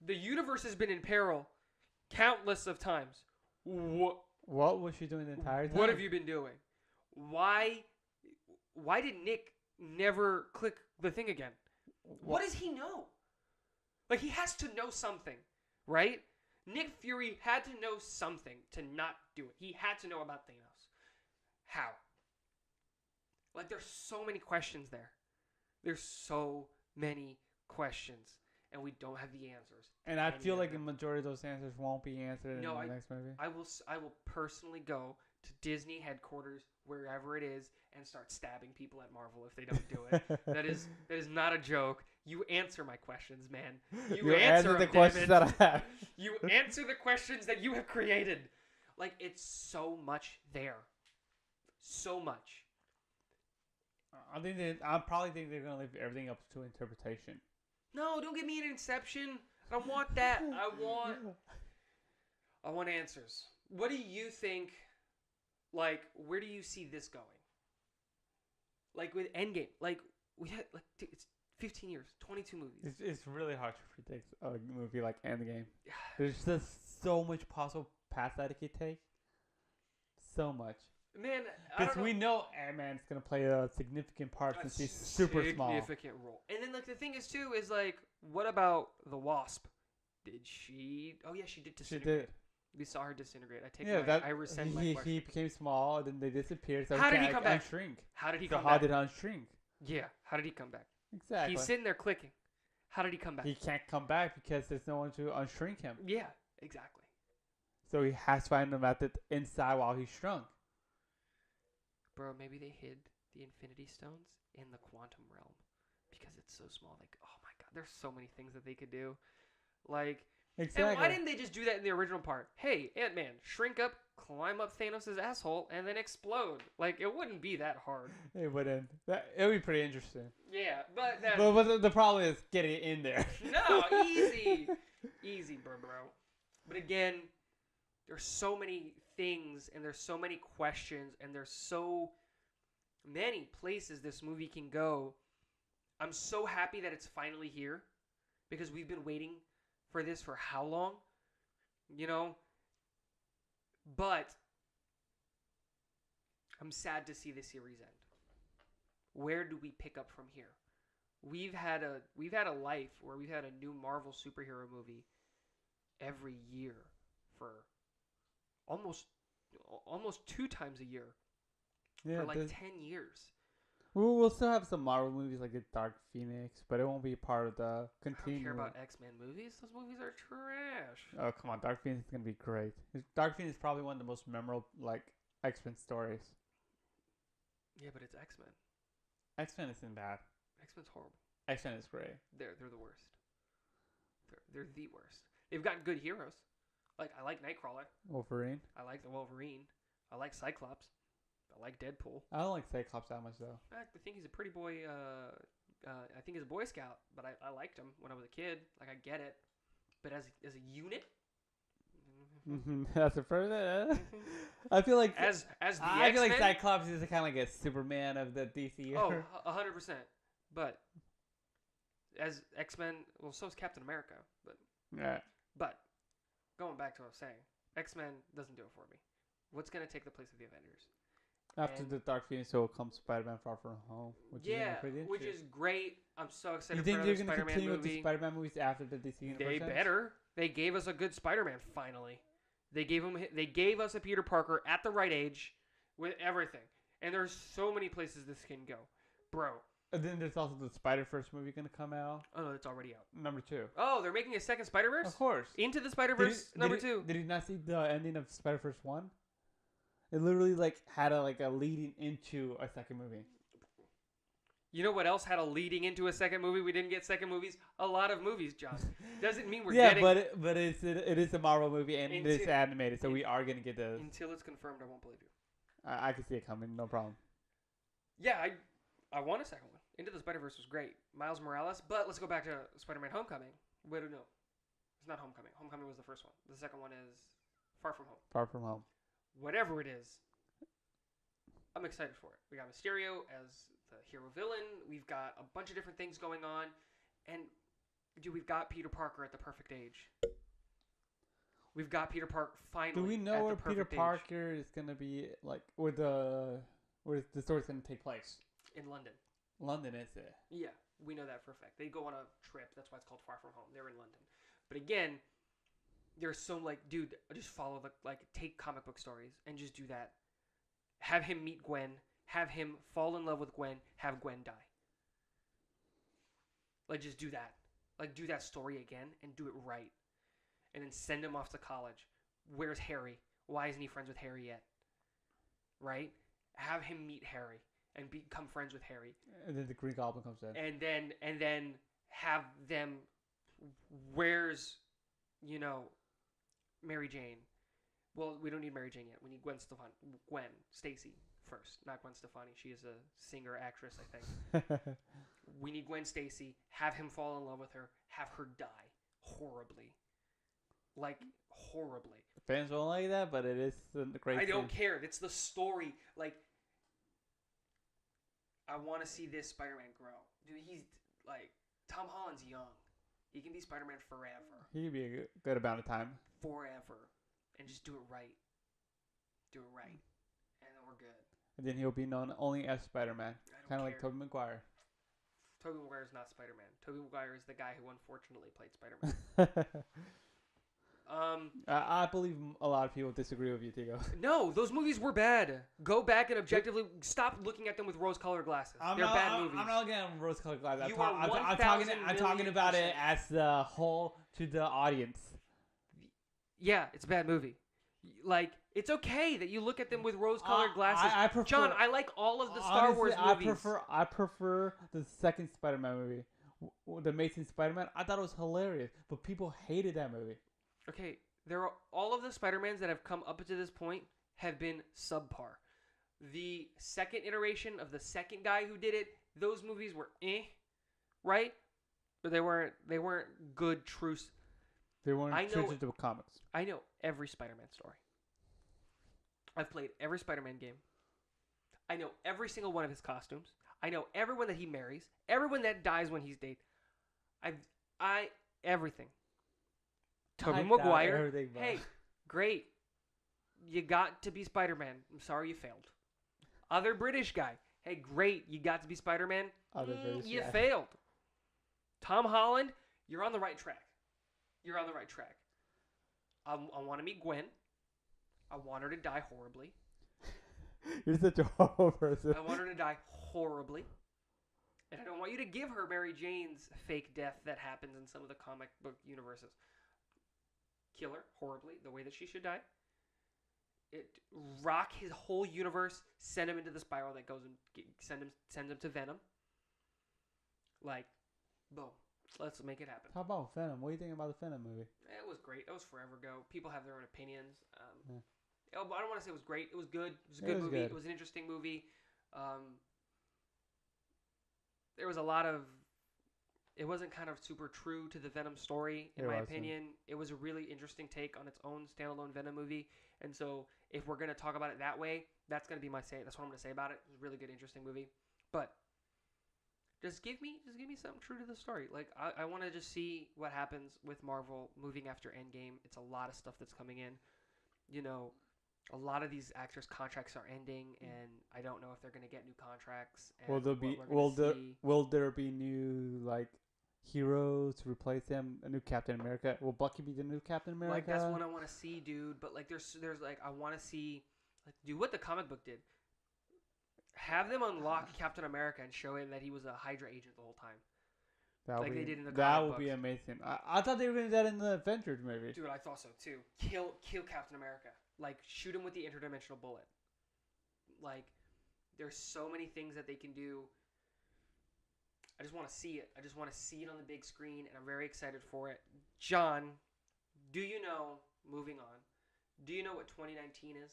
The universe has been in peril countless of times. What was she doing the entire time? What have you been doing? Why did Nick never click the thing again? What does he know? Like, he has to know something, right? Nick Fury had to know something to not do it. He had to know about Thanos. How? Like, there's so many questions there. There's so many questions, and we don't have the answers. And I feel like the majority of those answers won't be answered in the next movie. I will personally go to Disney headquarters, wherever it is, and start stabbing people at Marvel if they don't do it. That is not a joke. You answer my questions, man. You answer the questions that I have. You answer the questions that you have created. Like, it's so much there. So much. I probably think they're gonna leave everything up to interpretation. No, don't give me an Inception. I don't want that. I want answers. What do you think? Like, where do you see this going? Like with Endgame, like we had like dude, it's 15 years, 22 movies. It's really hard to predict a movie like Endgame. There's just so much possible path that it could take. So much. Man, I Because don't know. we know Ant-Man's going to play a significant part since he's super small. Significant role. And then like the thing is too is like, what about the Wasp? Did she? Oh yeah, she did She disintegrate. did. We saw her disintegrate. I take Yeah, I rescind my he question. became small, then they disappeared. So How he did he can't come back? unshrink. How did he So come how back? did he unshrink? Yeah, how did he come back? Exactly. He's sitting there clicking. How did he come back? He can't come back because there's no one to unshrink him. Yeah, exactly. So he has to find him at the inside while he's shrunk. Bro, maybe they hid the Infinity Stones in the quantum realm because it's so small. Like, oh my god, there's so many things that they could do. Like, Exactly. and why didn't they just do that in the original part? Hey, Ant-Man, shrink up, climb up Thanos' asshole, and then explode. Like, it wouldn't be that hard. It wouldn't. It would be pretty interesting. Yeah, but that... But the problem is getting it in there. No, easy. Easy, bro. But again, there's so many things, and there's so many questions, and there's so many places this movie can go. I'm so happy that it's finally here, because we've been waiting for this for how long? You know? But I'm sad to see the series end. Where do we pick up from here? We've had a life where we've had a new Marvel superhero movie every year for almost 2 times a year for like 10 years. We'll still have some Marvel movies like the Dark Phoenix, but it won't be part of the continuum. I don't care about X-Men movies. Those movies are trash. Oh, come on. Dark Phoenix is going to be great. Dark Phoenix is probably one of the most memorable like X-Men stories. Yeah, but it's X-Men. X-Men isn't bad. X-Men's horrible. X-Men is great. They're the worst. They're the worst. They've got good heroes. Like, I like Nightcrawler. Wolverine. I like the Wolverine. I like Cyclops. I like Deadpool. I don't like Cyclops that much, though. I think he's a pretty boy. I think he's a Boy Scout, but I liked him when I was a kid. Like, I get it. But as a unit? That's the first. I feel like As the I feel like X-Men? Cyclops is kind of like a Superman of the DC. Oh, 100%. But as X-Men, well, so is Captain America. Yeah. But going back to what I was saying, X-Men doesn't do it for me. What's going to take the place of the Avengers? After the Dark Phoenix, so comes Spider-Man Far From Home, which is great. I'm so excited You for think another they're going to Spider-Man continue movie. with the Spider-Man movies after the DC Universe? They ends? better. They gave us a good Spider-Man finally. They gave us a Peter Parker at the right age with everything. And there's so many places this can go. Bro. And then there's also the Spider-Verse movie going to come out. Oh, no, it's already out. Number 2. Oh, they're making a second Spider-Verse? Of course. Into the Spider-Verse number 2. Did you not see the ending of Spider-Verse 1? It literally had a leading into a second movie. You know what else had a leading into a second movie? We didn't get second movies. A lot of movies, John. Doesn't mean we're getting. Yeah, but it is a Marvel movie and it is animated, so we are gonna get the. Until it's confirmed, I won't believe you. I can see it coming, no problem. Yeah, I want a second one. Into the Spider-Verse was great. Miles Morales, but let's go back to Spider-Man: Homecoming. Wait, no, it's not Homecoming. Homecoming was the first one. The second one is Far From Home. Far From Home. Whatever it is, I'm excited for it. We got Mysterio as the hero villain. We've got a bunch of different things going on. And, dude, we've got Peter Parker at the perfect age. We've got Peter Parker finally. Do we know where Peter age. Parker is going to be, where the story's going to take place? In London. London, is it? Yeah, we know that for a fact. They go on a trip. That's why it's called Far From Home. They're in London. But again, there's so, dude, just follow take comic book stories and just do that. Have him meet Gwen. Have him fall in love with Gwen. Have Gwen die. Just do that. Do that story again and do it right. And then send him off to college. Where's Harry? Why isn't he friends with Harry yet? Right? Have him meet Harry and become friends with Harry. And then the Green Goblin comes in. And then have them. Where's, Mary Jane? Well, we don't need Mary Jane yet. We need Gwen Stacy first, not Gwen Stefani. She is a singer actress, I think. We need Gwen Stacy. Have him fall in love with her. Have her die horribly, horribly. Fans don't like that, but it is a great. I don't care. It's the story. I want to see this Spider-Man grow. Dude, he's like Tom Holland's young. He can be Spider-Man forever. He'd be a good amount of time. Forever. And just do it right. Do it right. And then we're good. And then he'll be known only as Spider-Man. Kind of like Tobey Maguire. Tobey Maguire is not Spider-Man. Tobey Maguire is the guy who unfortunately played Spider-Man. I believe a lot of people disagree with you, Tigo. No, those movies were bad. Go back and objectively stop looking at them with rose-colored glasses. They're bad movies. I'm not looking at rose-colored glasses. I'm talking about it as the whole to the audience. Yeah, it's a bad movie. Like, it's okay that you look at them with rose-colored glasses. I prefer, John, I like all of the Star Wars movies. I prefer the second Spider-Man movie, the Amazing Spider-Man. I thought it was hilarious, but people hated that movie. Okay, all of the Spider-Mans that have come up to this point have been subpar. The second iteration of the second guy who did it, those movies were right? But they weren't good truths. They weren't true to the comics. I know every Spider-Man story. I've played every Spider-Man game. I know every single one of his costumes. I know everyone that he marries, everyone that dies when he's dead. Everything. Tobey Maguire. Hey, great. You got to be Spider-Man. I'm sorry you failed. Other British guy. Hey, great. You got to be Spider-Man. You failed. Tom Holland, you're on the right track. You're on the right track. I want to meet Gwen. I want her to die horribly. You're such a horrible person. I want her to die horribly. And I don't want you to give her Mary Jane's fake death that happens in some of the comic book universes. Kill her horribly, the way that she should die. Rock his whole universe, send him into the spiral that goes and send him to Venom. Like, boom. Let's make it happen. How about Venom? What do you think about the Venom movie? It was great. It was forever ago. People have their own opinions. I don't want to say it was great. It was good. It was a good movie. Good. It was an interesting movie. There was a lot of... It wasn't kind of super true to the Venom story, in my opinion. It was a really interesting take on its own standalone Venom movie. And so, if we're going to talk about it that way, that's going to be my say. That's what I'm going to say about it. It was a really good, interesting movie. But just give me something true to the story. Like, I want to just see what happens with Marvel moving after Endgame. It's a lot of stuff that's coming in. You know, a lot of these actors' contracts are ending, and I don't know if they're going to get new contracts. And will there be new, like, heroes to replace them? A new Captain America? Will Bucky be the new Captain America? Like, that's what I want to see, dude. But like, there's like, I want to see, like, do what the comic book did. Have them unlock Captain America and show him that he was a Hydra agent the whole time. They did in the comic That would books. be amazing. I thought they were going to do that in the Avengers movie. Dude, I thought so too. Kill Captain America. Like, shoot him with the interdimensional bullet. Like, there's so many things that they can do. I just want to see it. I just want to see it on the big screen, and I'm very excited for it. John, do you know, moving on, do you know what 2019 is?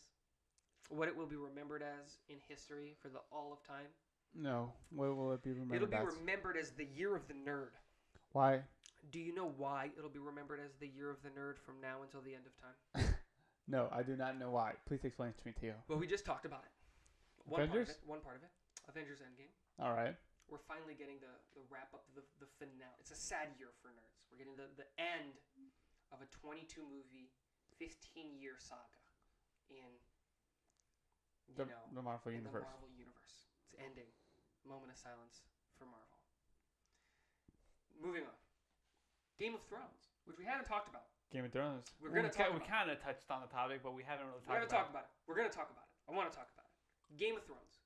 What it will be remembered as in history for all of time? No. What will it be remembered as? It'll be remembered as the Year of the Nerd. Why? Do you know why it'll be remembered as the Year of the Nerd from now until the end of time? No, I do not know why. Please explain it to me, Tio. Well, we just talked about it. Avengers? One part of it. Avengers Endgame. All right. We're finally getting the wrap-up, the finale. It's a sad year for nerds. We're getting the end of a 22-movie, 15-year saga in, the Marvel Universe. The Marvel Universe. It's ending. Moment of silence for Marvel. Moving on. Game of Thrones, which we haven't talked about. Game of Thrones. We kind of touched on the topic, but we haven't really talked about it. We're going to talk about it. I want to talk about it. Game of Thrones.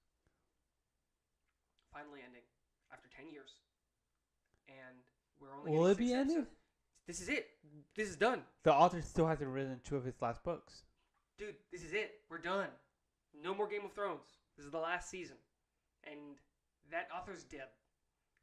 Finally ending after 10 years. And we're only Will it be ended? This is it. This is done. The author still hasn't written 2 of his last books. Dude, this is it. We're done. No more Game of Thrones. This is the last season. And that author's dead.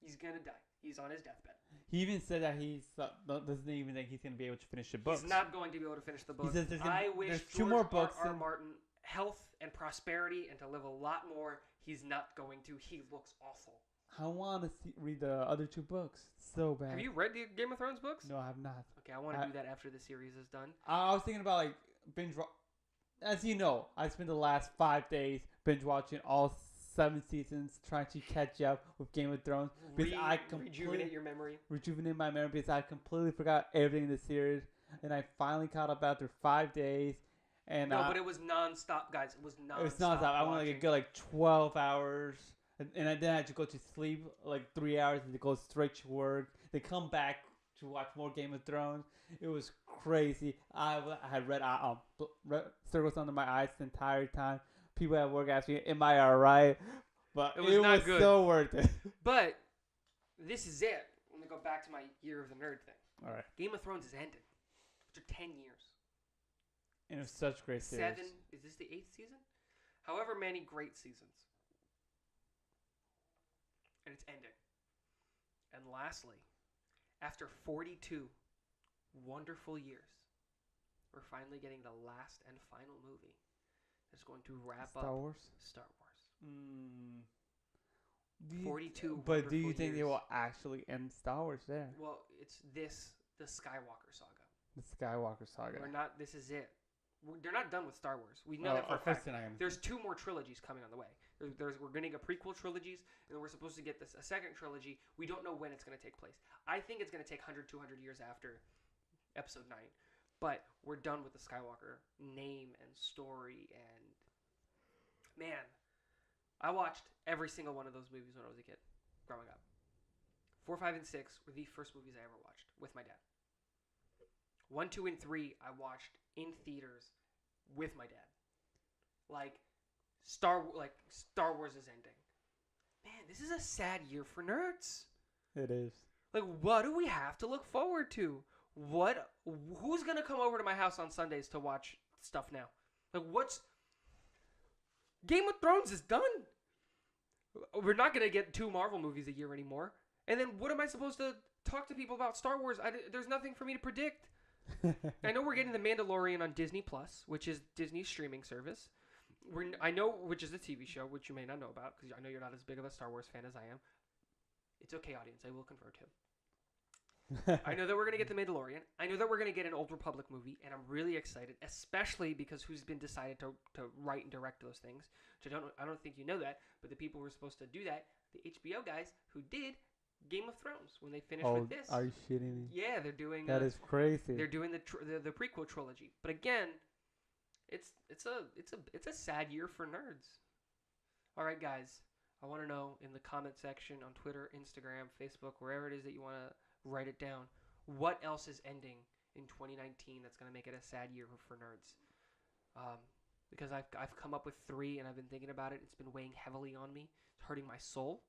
He's going to die. He's on his deathbed. He even said that he doesn't even think he's going to be able to finish the books. He's not going to be able to finish the book. He says I wish there's George 2 more books. R. Martin health and prosperity and to live a lot more. He's not going to. He looks awful. I want to read the other 2 books so bad. Have you read the Game of Thrones books? No, I have not. Okay, I want to do that after the series is done. I was thinking about, like, binge. As you know, I spent the last 5 days binge watching all 7 seasons trying to catch up with Game of Thrones because I Rejuvenate your memory. rejuvenate my memory because I completely forgot everything in the series, and I finally caught up after 5 days. And No, but it was nonstop, guys. It was nonstop. it was nonstop. I went like a good 12 hours, and then I had to go to sleep like 3 hours and to go straight to work. They come back to watch more Game of Thrones. It was crazy. I had red circles under my eyes the entire time. People at work asked me, "Am I alright?" But it was not good. So worth it. But this is it. Let me go back to my year of the nerd thing. All right. Game of Thrones is ending after 10 years. And it was such great series. 7. Is this the 8th season? However many great seasons. And it's ending. And lastly, after 42 wonderful years, we're finally getting the last and final movie that's going to wrap up Star Wars. 42 But do you wonderful think they years. will actually end Star Wars there? Well, it's the Skywalker saga. The Skywalker saga. This is it. They're not done with Star Wars. We know that for a fact. Fact. There's 2 more trilogies coming on the way. We're going to get prequel trilogies, and then we're supposed to get a second trilogy. We don't know when it's going to take place. I think it's going to take 100, 200 years after Episode 9. But we're done with the Skywalker name and story. And, man, I watched every single one of those movies when I was a kid growing up. 4, 5, and 6 were the first movies I ever watched with my dad. 1, 2, and 3 I watched in theaters with my dad. Star Wars is ending. Man, this is a sad year for nerds. It is. What do we have to look forward to? Who's gonna come over to my house on Sundays to watch stuff now? Game of Thrones is done. We're not gonna get 2 Marvel movies a year anymore. And then what am I supposed to talk to people about Star Wars? There's nothing for me to predict. I know we're getting The Mandalorian on Disney Plus, which is Disney's streaming service. I know, which is a TV show, which you may not know about, because I know you're not as big of a Star Wars fan as I am. It's okay, audience. I will convert him. I know that we're going to get The Mandalorian. I know that we're going to get an Old Republic movie, and I'm really excited, especially because who's been decided to write and direct those things. Which I don't think you know that, but the people who were supposed to do that, the HBO guys who did Game of Thrones when they finished with this. Are you shitting me? Yeah, they're doing. That is crazy. They're doing the prequel trilogy, but again, it's a sad year for nerds. All right, guys, I want to know in the comment section on Twitter, Instagram, Facebook, wherever it is that you want to write it down, what else is ending in 2019 that's going to make it a sad year for nerds? Because I've come up with 3 and I've been thinking about it. It's been weighing heavily on me. It's hurting my soul.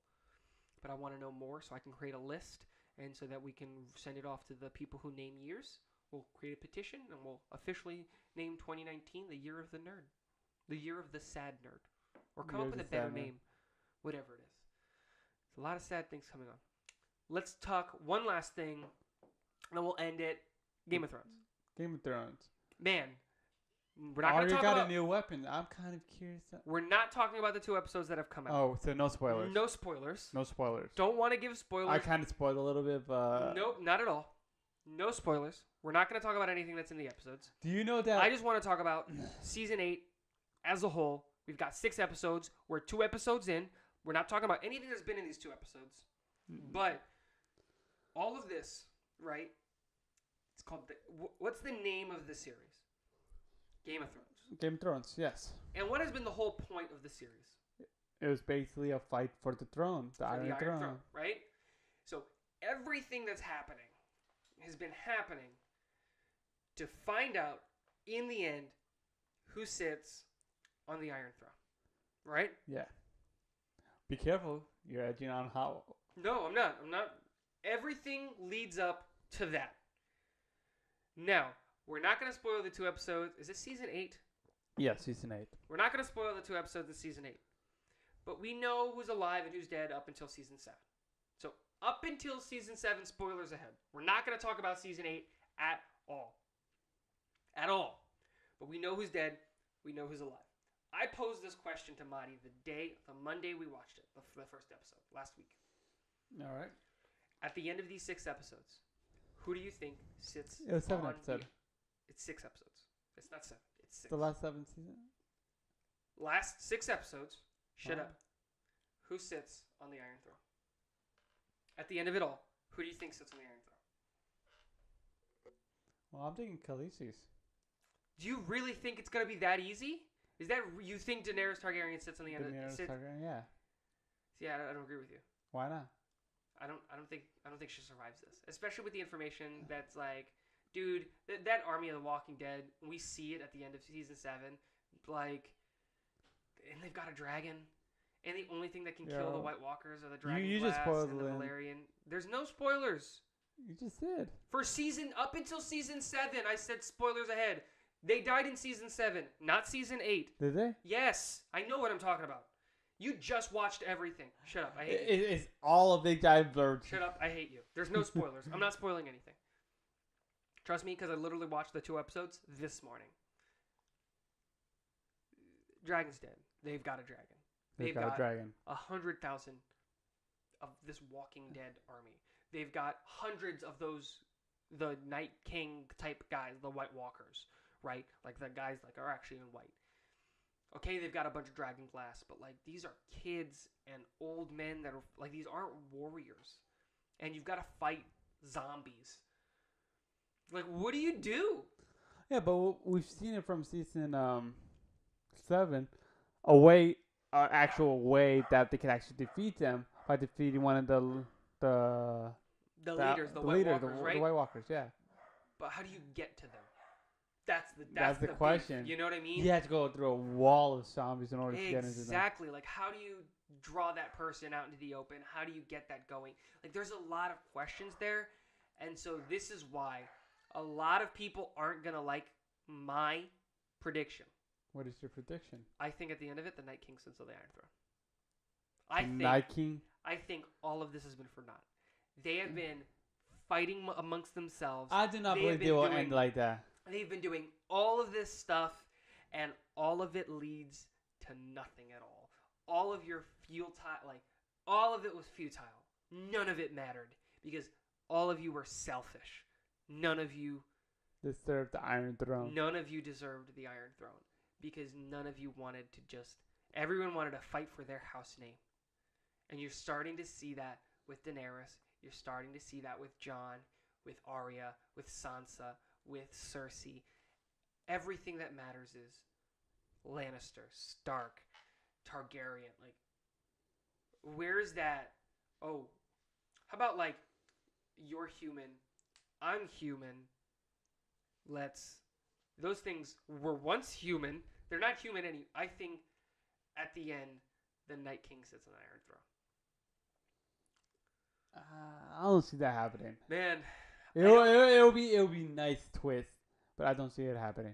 But I want to know more, so I can create a list, and so that we can send it off to the people who name years. We'll create a petition, and we'll officially name 2019 the year of the nerd, the year of the sad nerd, or come up with a better name, whatever it is. There's a lot of sad things coming on. Let's talk one last thing, and then we'll end it. Game of Thrones. Game of Thrones. Man, we're not going to talk about... a new weapon. I'm kind of curious. We're not talking about the 2 episodes that have come out. Oh, so no spoilers. No spoilers. No spoilers. Don't want to give spoilers. I kind of spoiled a little bit, but... Nope, not at all. No spoilers. We're not going to talk about anything that's in the episodes. Do you know that... I just want to talk about Season 8 as a whole. We've got 6 episodes. We're 2 episodes in. We're not talking about anything that's been in these 2 episodes. But all of this, right? It's called... what's the name of the series? Game of Thrones. Game of Thrones, yes. And what has been the whole point of the series? It was basically a fight for the throne, the Iron Throne, right? So everything that's happening has been happening to find out, in the end, who sits on the Iron Throne, right? Yeah. Be careful. You're edging on how... No, I'm not. Everything leads up to that. Now, we're not going to spoil the 2 episodes. Is this Season 8? Yeah, Season 8. We're not going to spoil the 2 episodes of Season 8. But we know who's alive and who's dead up until Season 7. So, up until Season 7, spoilers ahead. We're not going to talk about Season 8 at all. At all. But we know who's dead. We know who's alive. I posed this question to Madi the Monday we watched it, the first episode, last week. All right. At the end of these 6 episodes, who do you think sits It was 7 on episodes. It's 6 episodes. It's not 7. It's 6. The last 7 seasons? Last 6 episodes. Shut up. Who sits on the Iron Throne? At the end of it all, who do you think sits on the Iron Throne? Well, I'm thinking Khaleesi's. Do you really think it's gonna be that easy? Is that you think Daenerys Targaryen sits on the end of Daenerys Targaryen, yeah. Yeah, I don't agree with you. Why not? I don't think she survives this, especially with the information that's like, dude, that army of the Walking Dead. We see it at the end of season 7, like, and they've got a dragon, and the only thing that can kill the White Walkers are the dragon you just spoiled and the Valerian. There's no spoilers You just did. for season up until season 7. I said spoilers ahead. They died in season 7, not season 8. Did they? Yes, I know what I'm talking about. You just watched everything. Shut up. I hate you. It's all a big giant blurred. Shut up. I hate you. There's no spoilers. I'm not spoiling anything. Trust me, because I literally watched the 2 episodes this morning. Dragon's dead. They've got a dragon. They've got a dragon. 100,000 of this Walking Dead army. They've got hundreds of those, the Night King type guys, the White Walkers, right? Like the guys like are actually in white. Okay, they've got a bunch of dragon glass, but like these are kids and old men that are like these aren't warriors, and you've got to fight zombies. Like, what do you do? Yeah, but we've seen it from season 7, actual way that they can actually defeat them by defeating one of the leaders, the White Walkers, right? The White Walkers, yeah. But how do you get to them? That's the question. Beef, you know what I mean? You have to go through a wall of zombies in order to get into them. Exactly. Like, how do you draw that person out into the open? How do you get that going? Like, there's a lot of questions there. And so this is why a lot of people aren't going to like my prediction. What is your prediction? I think at the end of it, the Night King sits on the Iron Throne. Night King? I think all of this has been for naught. They have been fighting amongst themselves. I do not believe they will end like that. They've been doing all of this stuff, and all of it leads to nothing at all. All of your all of it was futile. None of it mattered because all of you were selfish. None of you deserved the Iron Throne. None of you deserved the Iron Throne because none of you wanted to everyone wanted to fight for their house name. And you're starting to see that with Daenerys. You're starting to see that with Jon, with Arya, with Sansa, with Cersei. Everything that matters is Lannister, Stark, Targaryen. Like, where's that? Oh, how about like, you're human, I'm human. Those things were once human. They're not human I think at the end, the Night King sits on the Iron Throne. I don't see that happening. Man, it'll be nice twist, but I don't see it happening.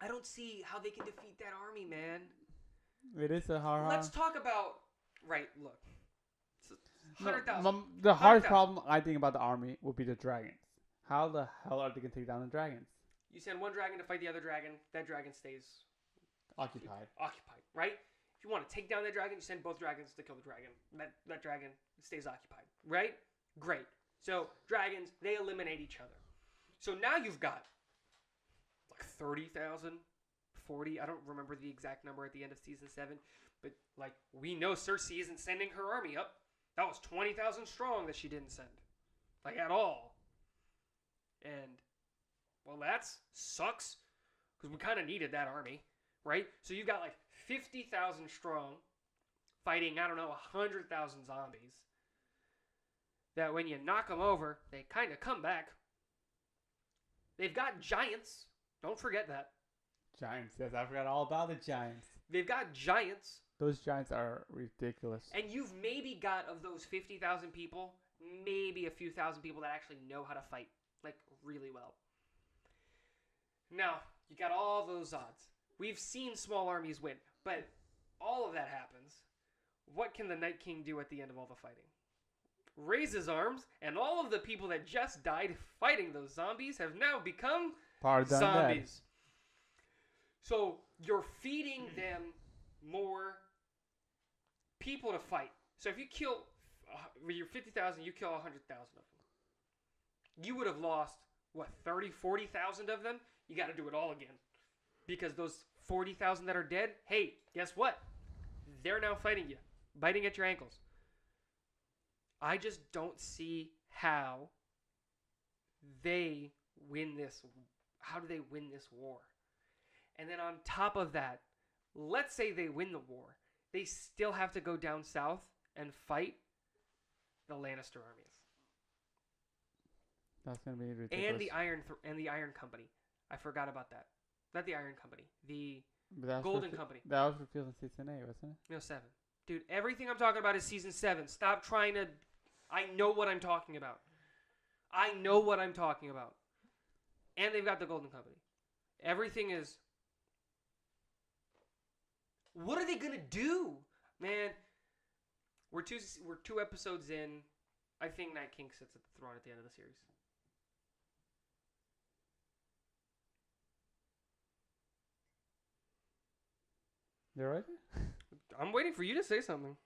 I don't see how they can defeat that army, man. It is a hard. Let's talk about look, 100,000. The hard problem I think about the army would be the dragons. How the hell are they gonna take down the dragons? You send one dragon to fight the other dragon. That dragon stays occupied, right? If you want to take down that dragon, you send both dragons to kill the dragon. That dragon stays occupied, right? Great. So dragons, they eliminate each other. So now you've got like 30,000, 40. I don't remember the exact number at the end of season 7, but like we know Cersei isn't sending her army up. That was 20,000 strong that she didn't send, like at all. And well, that sucks because we kind of needed that army, right? So you've got like 50,000 strong fighting, 100,000 zombies. That when you knock them over, they kind of come back. They've got giants. Don't forget that. Giants, yes, I forgot all about the giants. They've got giants. Those giants are ridiculous. And you've maybe got, of those 50,000 people, maybe a few thousand people that actually know how to fight, like, really well. Now, you got all those odds. We've seen small armies win, but all of that happens. What can the Night King do at the end of all the fighting? Raise his arms, and all of the people that just died fighting those zombies have now become zombies. So you're feeding them more people to fight. So if you kill, with your 50,000, you kill 100,000 of them. You would have lost, 30, 40,000 of them? You got to do it all again. Because those 40,000 that are dead, hey, guess what? They're now fighting you, biting at your ankles. I just don't see how they win this. How do they win this war? And then on top of that, let's say they win the war, they still have to go down south and fight the Lannister armies That's gonna be ridiculous. and the Iron Company. I forgot about that. Not the Iron Company. The But Golden Company. That was revealed in season 8, wasn't it? No, 7. Dude, everything I'm talking about is season 7. Stop trying to. I know what I'm talking about. I know what I'm talking about. And they've got the Golden Company. Everything is. What are they gonna do, man? We're two episodes in. I think Night King sits at the throne at the end of the series. You're right. I'm waiting for you to say something.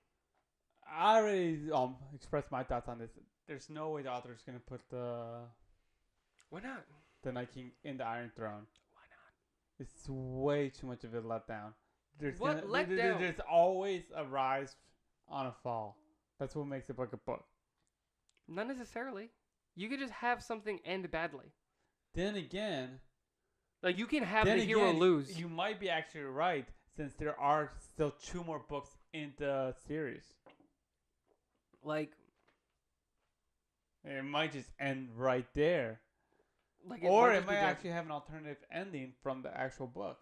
I already expressed my thoughts on this. There's no way the author is gonna put Why not? the Night King in the Iron Throne. Why not? It's way too much of a letdown. What letdown? There's always a rise on a fall. That's what makes a book a book. Not necessarily. You could just have something end badly. Then again, Like you can have the hero lose. You might be actually right, since there are still 2 more books in the series. Like It might just end right there. Like Or it just be might dead. actually have an alternative ending from the actual book.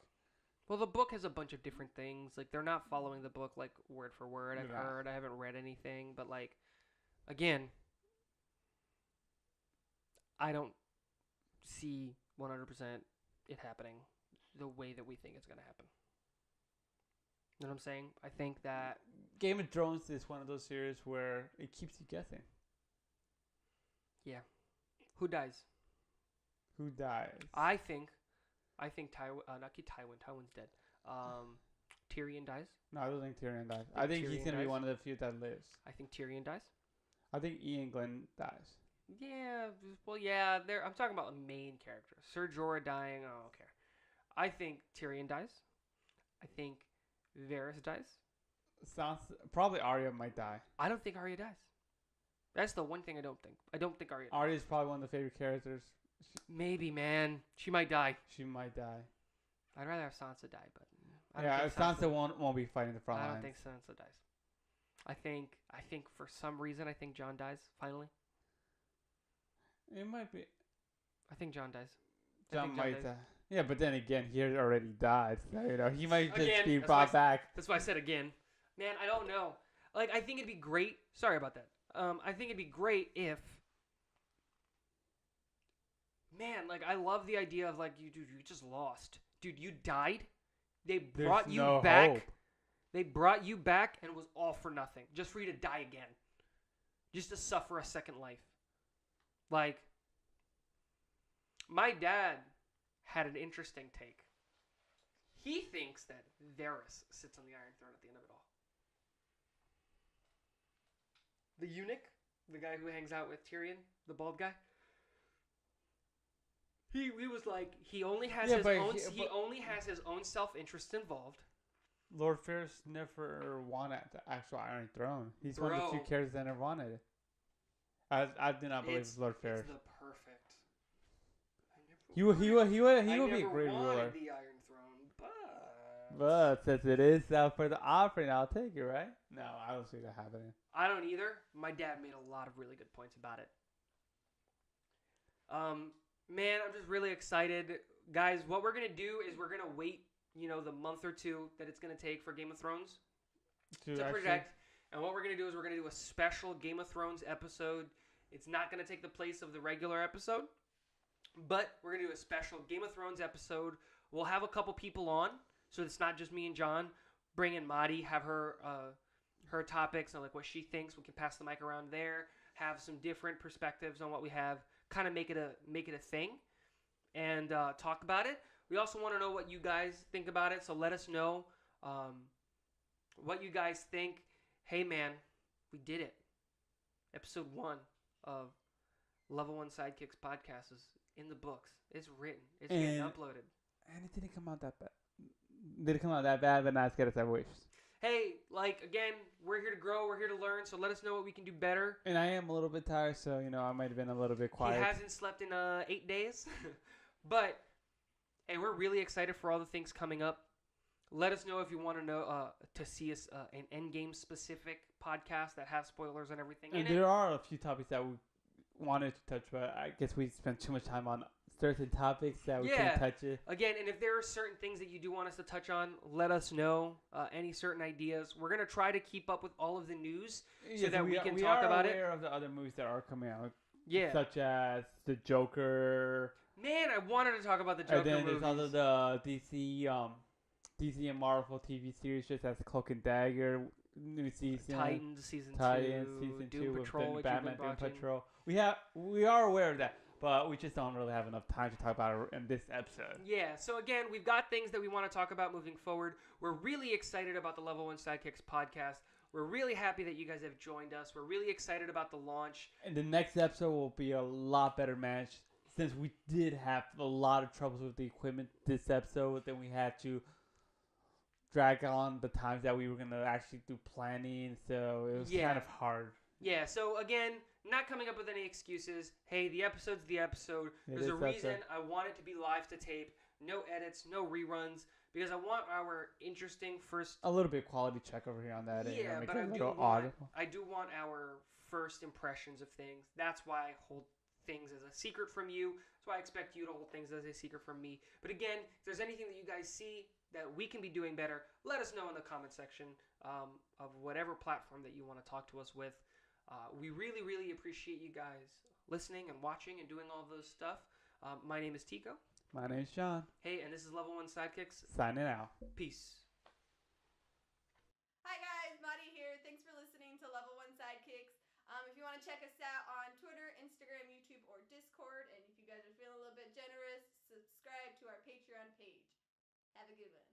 Well, the book has a bunch of different things. Like they're not following the book like word for word. I've Yeah. heard. I haven't read anything, but like again, I don't see 100% it happening the way that we think it's gonna happen. You know what I'm saying? I think that Game of Thrones is one of those series where it keeps you guessing. who dies? Who dies? I think Tywin's dead. Tyrion dies. No, I don't think Tyrion dies. I think he's Tyrion going to be dies? one of the few that lives. I think Tyrion dies. I think Ian Glenn dies. Yeah, well, yeah. I'm talking about the main characters. Ser Jorah dying. I don't care. I think Tyrion dies. I think Varys dies. Probably Arya might die. I don't think Arya dies. That's the one thing I don't think. I don't think Arya. Arya is probably one of the favorite characters. Maybe, man. She might die. She might die. I'd rather have Sansa die, but I don't think Sansa won't be fighting the front I lines. don't think Sansa dies. I think for some reason I think Jon dies finally. It might be. I think Jon dies. I Jon think might dies. die. Yeah, but then again, he already died. So, he might just Again, be that's brought back. That's why I said again. Man, I don't know. Like, I think it'd be great. Sorry about that. I think it'd be great if. Man, like, I love the idea of, like, you just lost. Dude, you died. They brought There's you no back. hope. They brought you back and it was all for nothing. Just for you to die again. Just to suffer a second life. Like, my dad had an interesting take. He thinks that Varys sits on the Iron Throne at the end of it all. The eunuch, the guy who hangs out with Tyrion, the bald guy. He was like, he only has his own self-interest involved. Lord Ferris never wanted the actual Iron Throne. He's one of the few characters that never wanted it. I do not believe Lord Ferris. It's the perfect. He would be a great I never ruler. wanted the Iron Throne, But since it is up for the offering, I'll take it, right? No, I don't see that happening. I don't either. My dad made a lot of really good points about it. Man, I'm just really excited. Guys, what we're going to do is we're going to wait, the month or two that it's going to take for Game of Thrones to project. And what we're going to do is we're going to do a special Game of Thrones episode. It's not going to take the place of the regular episode, but we're going to do a special Game of Thrones episode. We'll have a couple people on, so it's not just me and John. Bring in Madi, have her topics and like what she thinks. We can pass the mic around there, have some different perspectives on what we have, kind of make it a thing, and talk about it. We also want to know what you guys think about it, so let us know what you guys think. Hey man, we did it. Episode 1 of Level 1 Sidekicks podcast is in the books. It's written. It's getting uploaded. And it didn't come out that bad. Did it come out that bad, but not as good as I wished. Hey, like, again, we're here to grow, we're here to learn, so let us know what we can do better. And I am a little bit tired, so I might have been a little bit quiet. He hasn't slept in 8 days. But, hey, we're really excited for all the things coming up. Let us know if you want to know to see us an Endgame specific podcast that has spoilers and everything And in there it. are a few topics that we wanted to touch, but I guess we spent too much time on certain topics that we couldn't touch it. Again, and if there are certain things that you do want us to touch on, let us know. Any certain ideas. We're going to try to keep up with all of the news so that we can talk about it. We are aware of the other movies that are coming out. Yeah. Such as The Joker. Man, I wanted to talk about the Joker And then movies. there's also the DC and Marvel TV series, just as Cloak and Dagger new season. Titans season 2. Doom Patrol, which Batman you've been Doom watching. Patrol. We are aware of that, but we just don't really have enough time to talk about it in this episode. Yeah, so again, we've got things that we want to talk about moving forward. We're really excited about the Level 1 Sidekicks podcast. We're really happy that you guys have joined us. We're really excited about the launch. And the next episode will be a lot better match, since we did have a lot of troubles with the equipment this episode. Then we had to drag on the times that we were going to actually do planning, so it was kind of hard. Yeah, so again, not coming up with any excuses. Hey, the episode's the episode. There's a reason I want it to be live to tape. No edits, no reruns, because I want our interesting first... A little bit quality check over here on that. Yeah, but I do want our first impressions of things. That's why I hold things as a secret from you. That's why I expect you to hold things as a secret from me. But again, if there's anything that you guys see that we can be doing better, let us know in the comment section of whatever platform that you want to talk to us with. We really, really appreciate you guys listening and watching and doing all those stuff. My name is Tico. My name's Sean. Hey, and this is Level 1 Sidekicks. Signing out. Peace. Hi guys, Maddie here. Thanks for listening to Level 1 Sidekicks. If you want to check us out on Twitter, Instagram, YouTube, or Discord, and if you guys are feeling a little bit generous, subscribe to our Patreon page. Have a good one.